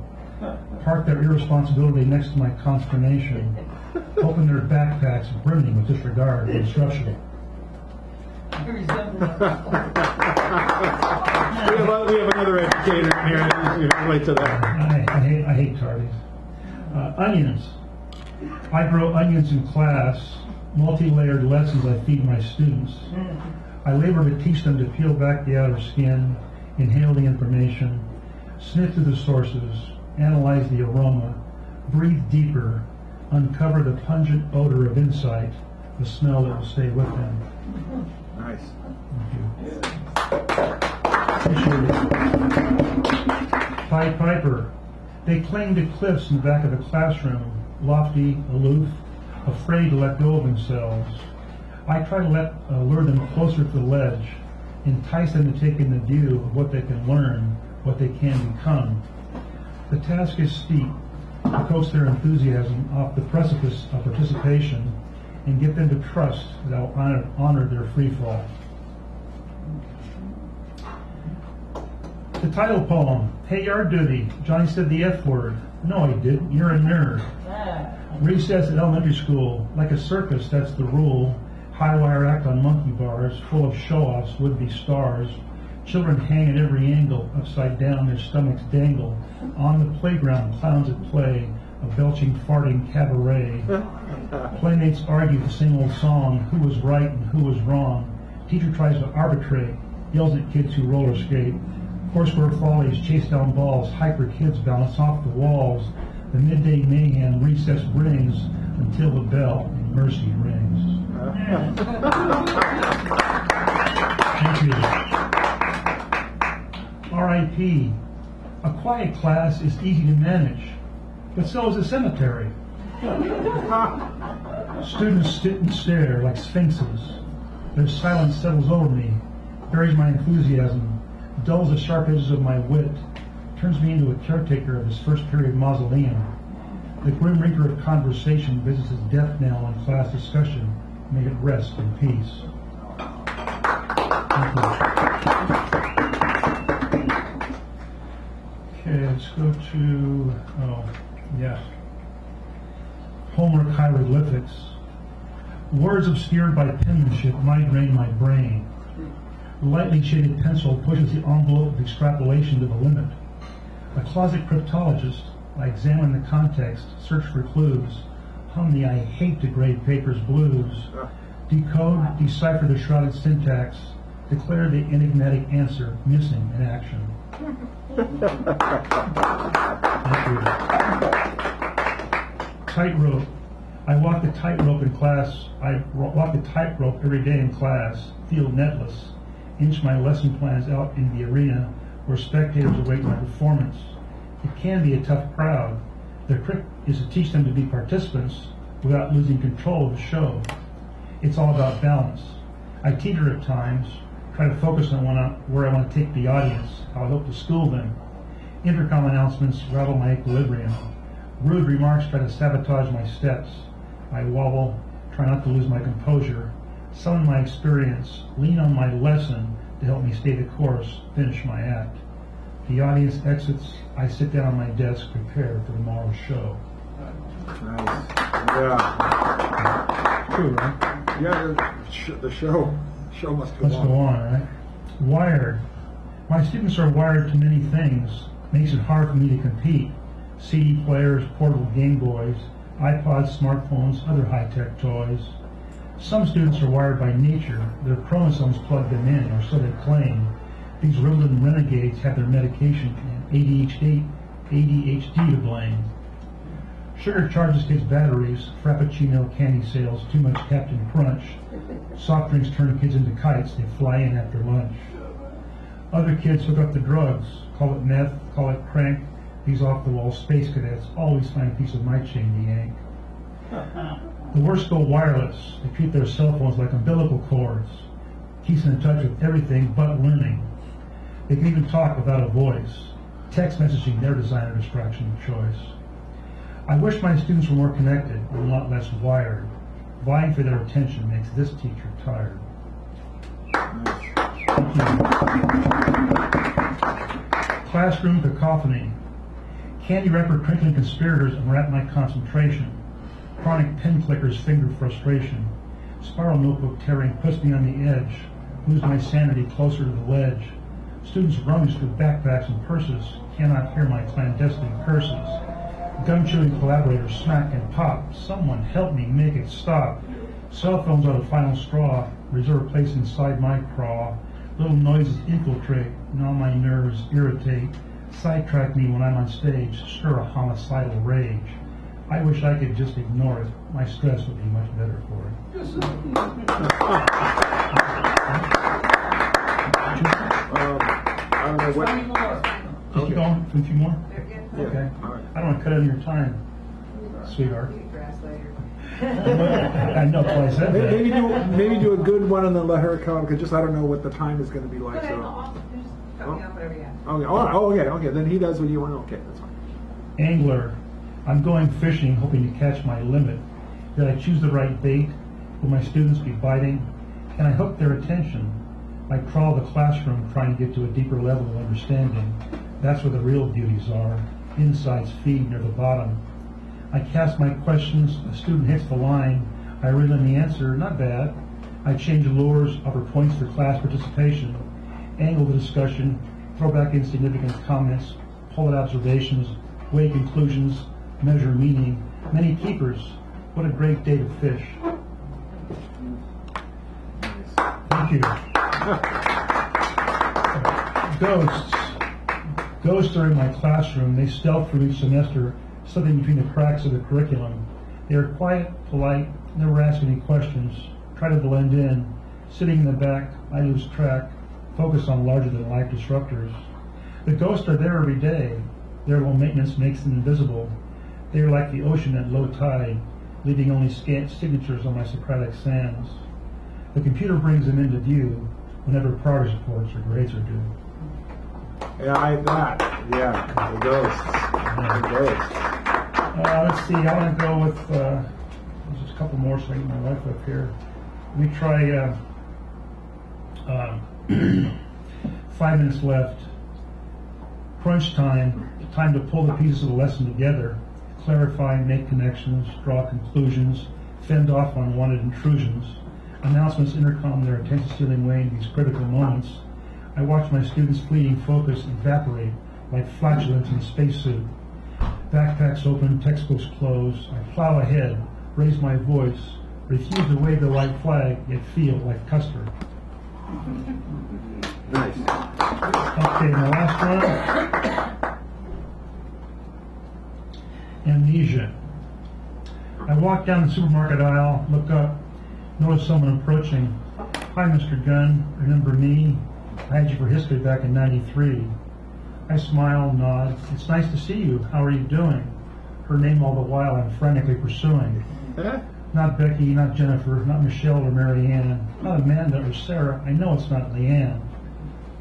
Park their irresponsibility next to my consternation. Open their backpacks brimming with disregard for instruction. We have another educator in here that can relate to that. I hate tardies. Onions. I grow onions in class, multi-layered lessons I feed my students. I labor to teach them to peel back the outer skin, inhale the information, sniff to the sources, analyze the aroma, breathe deeper, uncover the pungent odor of insight, the smell that will stay with them. Nice. Pied Piper. They cling to cliffs in the back of the classroom, lofty, aloof, afraid to let go of themselves. I try to lure them closer to the ledge, entice them to take in the view of what they can learn, what they can become. The task is steep, to coax their enthusiasm off the precipice of participation and get them to trust that I'll honor their free fall. The title poem, Hey Yard Duty, Johnny said the F word. No, he didn't, you're a nerd. Recess at elementary school, like a circus, that's the rule. High wire act on monkey bars, full of show-offs, would-be stars. Children hang at every angle, upside down, their stomachs dangle. On the playground, clowns at play, a belching, farting cabaret. Playmates argue the same old song, who was right and who was wrong. Teacher tries to arbitrate, yells at kids who roller skate. Foursquare follies, chase down balls, hyper kids bounce off the walls. The midday mayhem recess brings until the bell in mercy rings. Thank you. R.I.P. A quiet class is easy to manage, but so is a cemetery. Students sit and stare like sphinxes. Their silence settles over me, buries my enthusiasm, dulls the sharp edges of my wit, turns me into a caretaker of his first period mausoleum. The grim reaper of conversation visits his death knell in class discussion. May it rest in peace. Thank you. Okay, let's go to, homework hieroglyphics. Words obscured by penmanship migraine my brain. Lightly shaded pencil pushes the envelope of extrapolation to the limit. A closet cryptologist, I examine the context, search for clues, hum the I hate to grade papers blues, decode, decipher the shrouded syntax, declare the enigmatic answer missing in action. Thank you. Tightrope. I walk the tightrope in class. I walk the tightrope every day in class, feel netless, inch my lesson plans out in the arena where spectators await my performance. It can be a tough crowd. The trick is to teach them to be participants without losing control of the show. It's all about balance. I teeter at times, try to focus on where I want to take the audience, how I hope to school them. Intercom announcements rattle my equilibrium. Rude remarks try to sabotage my steps. I wobble, try not to lose my composure. Summon my experience, lean on my lesson to help me stay the course, finish my act. The audience exits, I sit down on my desk, prepared for tomorrow's show. Nice. Yeah. True, right? Yeah, the show must go on. Let's go on, right? Wired. My students are wired to many things. Makes it hard for me to compete. CD players, portable Game Boys, iPods, smartphones, other high-tech toys. Some students are wired by nature. Their chromosomes plug them in, or so they claim. These Ritalin renegades have their medication and ADHD to blame. Sugar charges kids' batteries, Frappuccino candy sales, too much Captain Crunch. Soft drinks turn kids into kites, they fly in after lunch. Other kids hook up the drugs, call it meth, call it crank. These off-the-wall space cadets always find a piece of my chain to yank. The worst go wireless. They treat their cell phones like umbilical cords. Keeps in touch with everything but learning. They can even talk without a voice. Text messaging their designer distraction of choice. I wish my students were more connected and a lot less wired. Vying for their attention makes this teacher tired. Thank you. Classroom cacophony. Candy wrapper crinkling conspirators unwrap my concentration. Chronic pen clickers finger frustration. Spiral notebook tearing puts me on the edge. Lose my sanity closer to the ledge. Students rummage through backpacks and purses, cannot hear my clandestine curses. Gum-chewing collaborators smack and pop. Someone help me make it stop. Cell phones are the final straw. Reserve a place inside my craw. Little noises infiltrate. Now my nerves irritate. Sidetrack me when I'm on stage. Stir a homicidal rage. I wish I could just ignore it. My stress would be much better for it. I don't know what. Keep going. A few more? Yeah. Okay. All right. I don't want to cut any of your time, sweetheart. Eat grass later. I know, that's why I said that. Maybe do a good one and then let her come, because just I don't know what the time is going to be like. Okay, So. just cut me off whatever you have. Okay. Okay. Then he does what you want. Okay, that's fine. Angler, I'm going fishing, hoping to catch my limit. Did I choose the right bait? Will my students be biting? Can I hook their attention? I crawl the classroom trying to get to a deeper level of understanding. That's where the real beauties are. Insides feed near the bottom. I cast my questions, a student hits the line. I reel in the answer, not bad. I change lures, offer points for class participation, angle the discussion, throw back insignificant comments, pull at observations, weigh conclusions, measure meaning. Many keepers. What a great day to fish. Thank you. Ghosts. Ghosts are in my classroom. They stealth through each semester, slipping between the cracks of the curriculum. They are quiet, polite, never ask any questions, try to blend in. Sitting in the back, I lose track, focus on larger-than-life disruptors. The ghosts are there every day. Their low maintenance makes them invisible. They are like the ocean at low tide, leaving only scant signatures on my Socratic sands. The computer brings them into view whenever progress reports or grades are due. Yeah, the ghosts. The ghosts. Let's see, I want to go with, there's just a couple more so I can get my wife up here. Let me try 5 minutes left. Crunch time, time to pull the pieces of the lesson together, clarify, make connections, draw conclusions, fend off unwanted intrusions. Announcements intercom their attention-stealing way in these critical moments. I watch my students' fleeting focus evaporate like flatulence in a spacesuit. Backpacks open, textbooks close. I plow ahead, raise my voice, refuse to wave the white flag, yet feel like Custer. Nice. Okay, my last one. Amnesia. I walk down the supermarket aisle, look up, notice someone approaching. Hi, Mr. Gunn. Remember me? I had you for history back in '93. I smile, nod. It's nice to see you. How are you doing? Her name all the while I'm frantically pursuing. Not Becky, not Jennifer, not Michelle or Mary Ann, not Amanda or Sarah. I know it's not Leanne.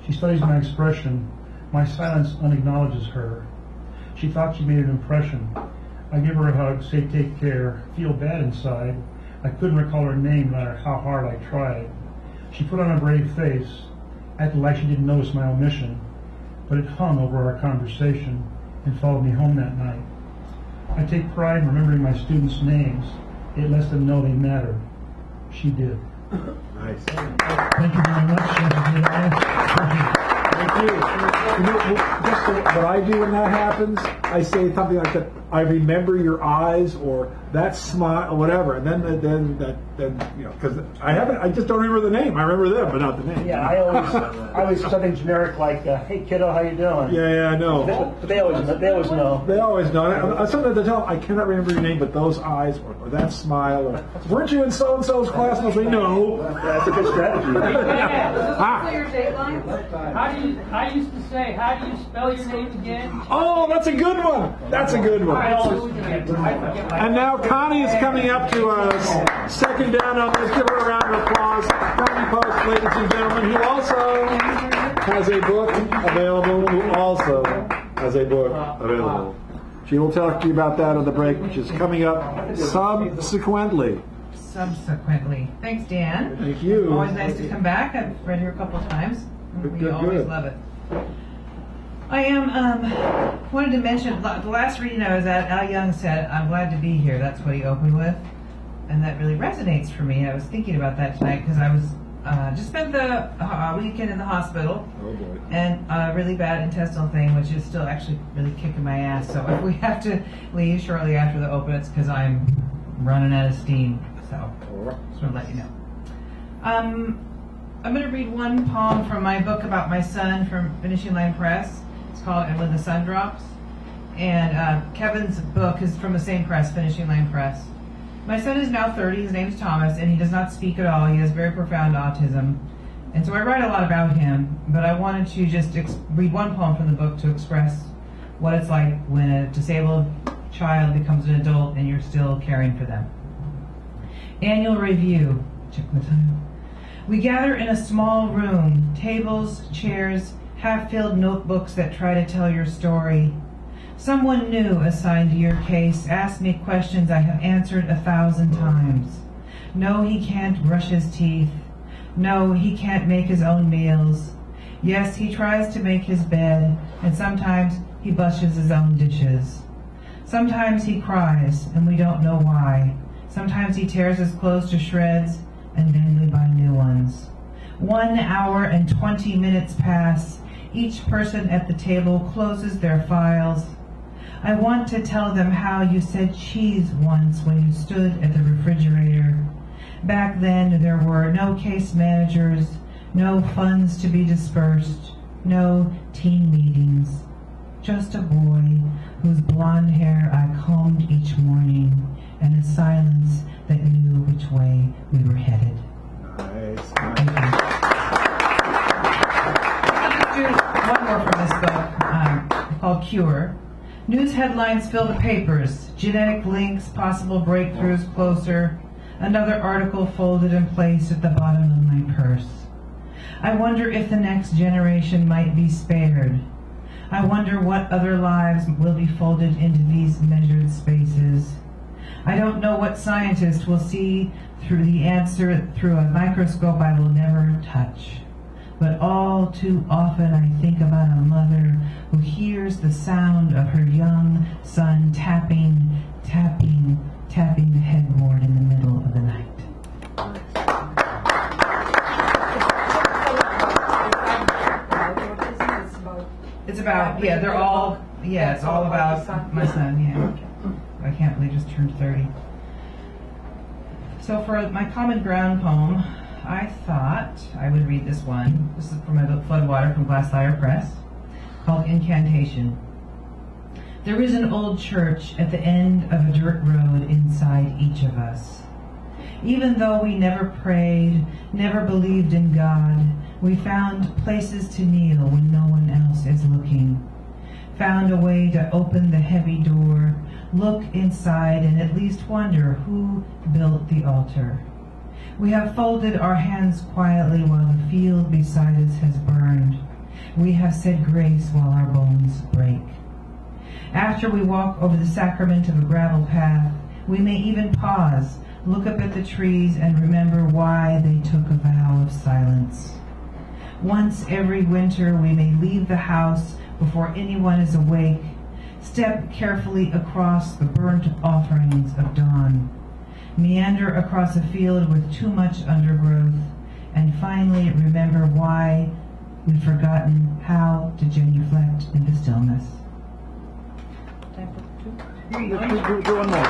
She studies my expression. My silence unacknowledges her. She thought she made an impression. I give her a hug, say take care, feel bad inside. I couldn't recall her name no matter how hard I tried. She put on a brave face, acted like she didn't notice my omission, but it hung over our conversation and followed me home that night. I take pride in remembering my students' names. It lets them know they matter. She did. Nice. Thank you very much. Thank you. You know, just what I do when that happens, I say something like that. I remember your eyes, or that smile, or whatever, and then you know, because I just don't remember the name. I remember them, but not the name. Yeah, I always something generic like, "Hey kiddo, how you doing?" Yeah, I know. But they always know. They always know. Sometimes they tell, I cannot remember your name, but those eyes, or that smile, or weren't you in so and so's class? And I'll say no. That's a good strategy. Yeah, your dateline? I used to say, how do you spell your name again? Oh, that's a good one. That's a good one. I always forget. And now Connie is coming up to us. Second down on this. Give her a round of applause. Connie Post, ladies and gentlemen, who also has a book available. She will talk to you about that on the break, which is coming up subsequently. Thanks, Dan. Thank you. Always nice to come back. I've read here a couple of times. We always love it. I wanted to mention, the last reading I was at, Al Young said, "I'm glad to be here." That's what he opened with. And that really resonates for me. I was thinking about that tonight because just spent the weekend in the hospital. Oh boy. And a really bad intestinal thing, which is still actually really kicking my ass. So if we have to leave shortly after the open, it's because I'm running out of steam. So just want to let you know. I'm going to read one poem from my book about my son from Finishing Line Press. It's called And When the Sun Drops. And Kevin's book is from the same press, Finishing Line Press. My son is now 30. His name's Thomas, and he does not speak at all. He has very profound autism. And so I write a lot about him, but I wanted to just read one poem from the book to express what it's like when a disabled child becomes an adult and you're still caring for them. Annual review. Check the time. We gather in a small room, tables, chairs, half-filled notebooks that try to tell your story. Someone new assigned to your case asked me questions I have answered 1,000 times. No, he can't brush his teeth. No, he can't make his own meals. Yes, he tries to make his bed, and sometimes he brushes his own dishes. Sometimes he cries, and we don't know why. Sometimes he tears his clothes to shreds, and then we buy new ones. 1 hour and 20 minutes pass. Each person at the table closes their files. I want to tell them how you said cheese once when you stood at the refrigerator. Back then, there were no case managers, no funds to be dispersed, no team meetings. Just a boy whose blonde hair I combed each morning, and a silence that knew which way we were headed. Nice. I'll do one more from this book called Cure. News headlines fill the papers. Genetic links, possible breakthroughs closer. Another article folded and placed at the bottom of my purse. I wonder if the next generation might be spared. I wonder what other lives will be folded into these measured spaces. I don't know what scientist will see through the answer through a microscope I will never touch. But all too often I think about a mother who hears the sound of her young son tapping, tapping, tapping the headboard in the middle of the night. It's about, yeah, they're all, yeah, it's all about my son, yeah. I can't believe he just turned 30. So for my Common Ground poem, I thought I would read this one. This is from my book Floodwater from Glassfire Press, called Incantation. There is an old church at the end of a dirt road inside each of us. Even though we never prayed, never believed in God, we found places to kneel when no one else is looking. Found a way to open the heavy door, look inside, and at least wonder who built the altar. We have folded our hands quietly while the field beside us has burned. We have said grace while our bones break. After we walk over the sacrament of a gravel path, we may even pause, look up at the trees, and remember why they took a vow of silence. Once every winter, we may leave the house before anyone is awake, step carefully across the burnt offerings of dawn, meander across a field with too much undergrowth, and finally remember why we've forgotten how to genuflect into stillness. Do one more.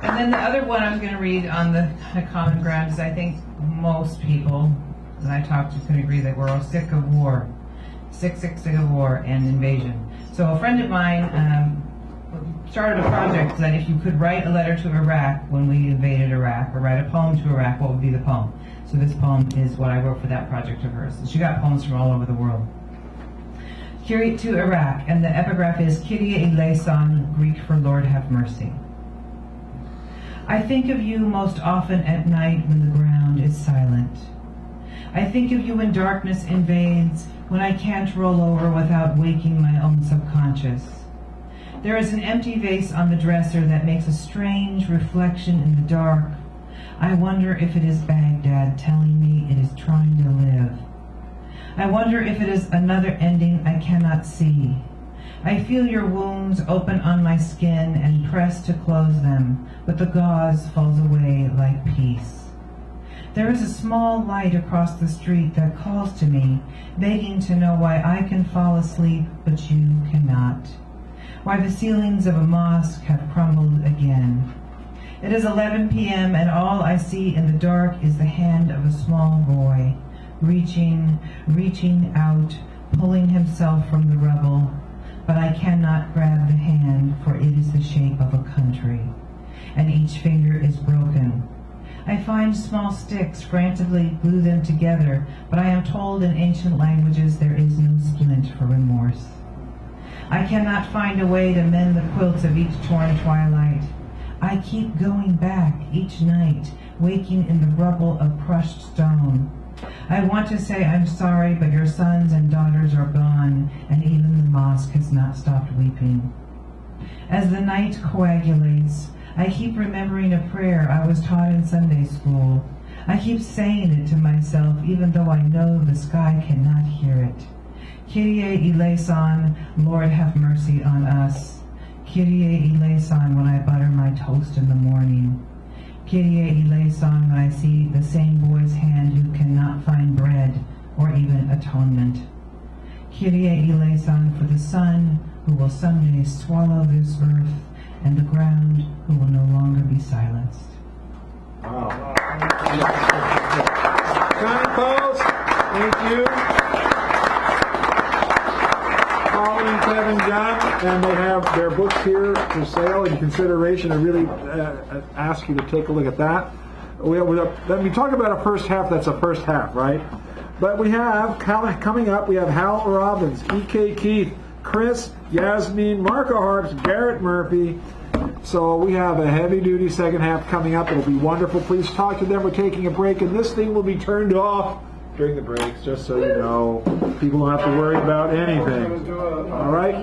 And then the other one I'm going to read on the Common Ground is, I think most people that I talked to can agree that we're all sick of war. Sick of war and invasion. So a friend of mine started a project that if you could write a letter to Iraq when we invaded Iraq, or write a poem to Iraq, what would be the poem? So this poem is what I wrote for that project of hers. She got poems from all over the world. Kyrie to Iraq, and the epigraph is Kyrie eleison, Greek for Lord have mercy. I think of you most often at night when the ground is silent. I think of you when darkness invades, when I can't roll over without waking my own subconscious. There is an empty vase on the dresser that makes a strange reflection in the dark. I wonder if it is Baghdad telling me it is trying to live. I wonder if it is another ending I cannot see. I feel your wounds open on my skin and press to close them, but the gauze falls away like peace. There is a small light across the street that calls to me, begging to know why I can fall asleep, but you cannot. Why the ceilings of a mosque have crumbled again. It is 11 p.m. and all I see in the dark is the hand of a small boy, reaching out, pulling himself from the rubble. But I cannot grab the hand, for it is the shape of a country, and each finger is broken. I find small sticks, frantically glue them together, but I am told in ancient languages there is no splint for remorse. I cannot find a way to mend the quilts of each torn twilight. I keep going back each night, waking in the rubble of crushed stone. I want to say I'm sorry, but your sons and daughters are gone, and even the mosque has not stopped weeping. As the night coagulates, I keep remembering a prayer I was taught in Sunday school. I keep saying it to myself, even though I know the sky cannot hear it. Kyrie eleison, Lord have mercy on us. Kyrie eleison when I butter my toast in the morning. Kyrie eleison when I see the same boy's hand who cannot find bread or even atonement. Kyrie eleison for the sun who will someday swallow this earth and the ground who will no longer be silenced. Wow. Signpost. Thank you. Colleen, Kevin, John, and they have their books here for sale in consideration. I really ask you to take a look at that. When we talk about a first half, that's a first half, right? But we have, coming up, we have Hal Robbins, E.K. Keith, Chris, Yasmin, Marco Harps, Garrett Murphy. So we have a heavy-duty second half coming up. It'll be wonderful. Please talk to them. We're taking a break, and this thing will be turned off during the breaks, just so you know. People don't have to worry about anything. All right?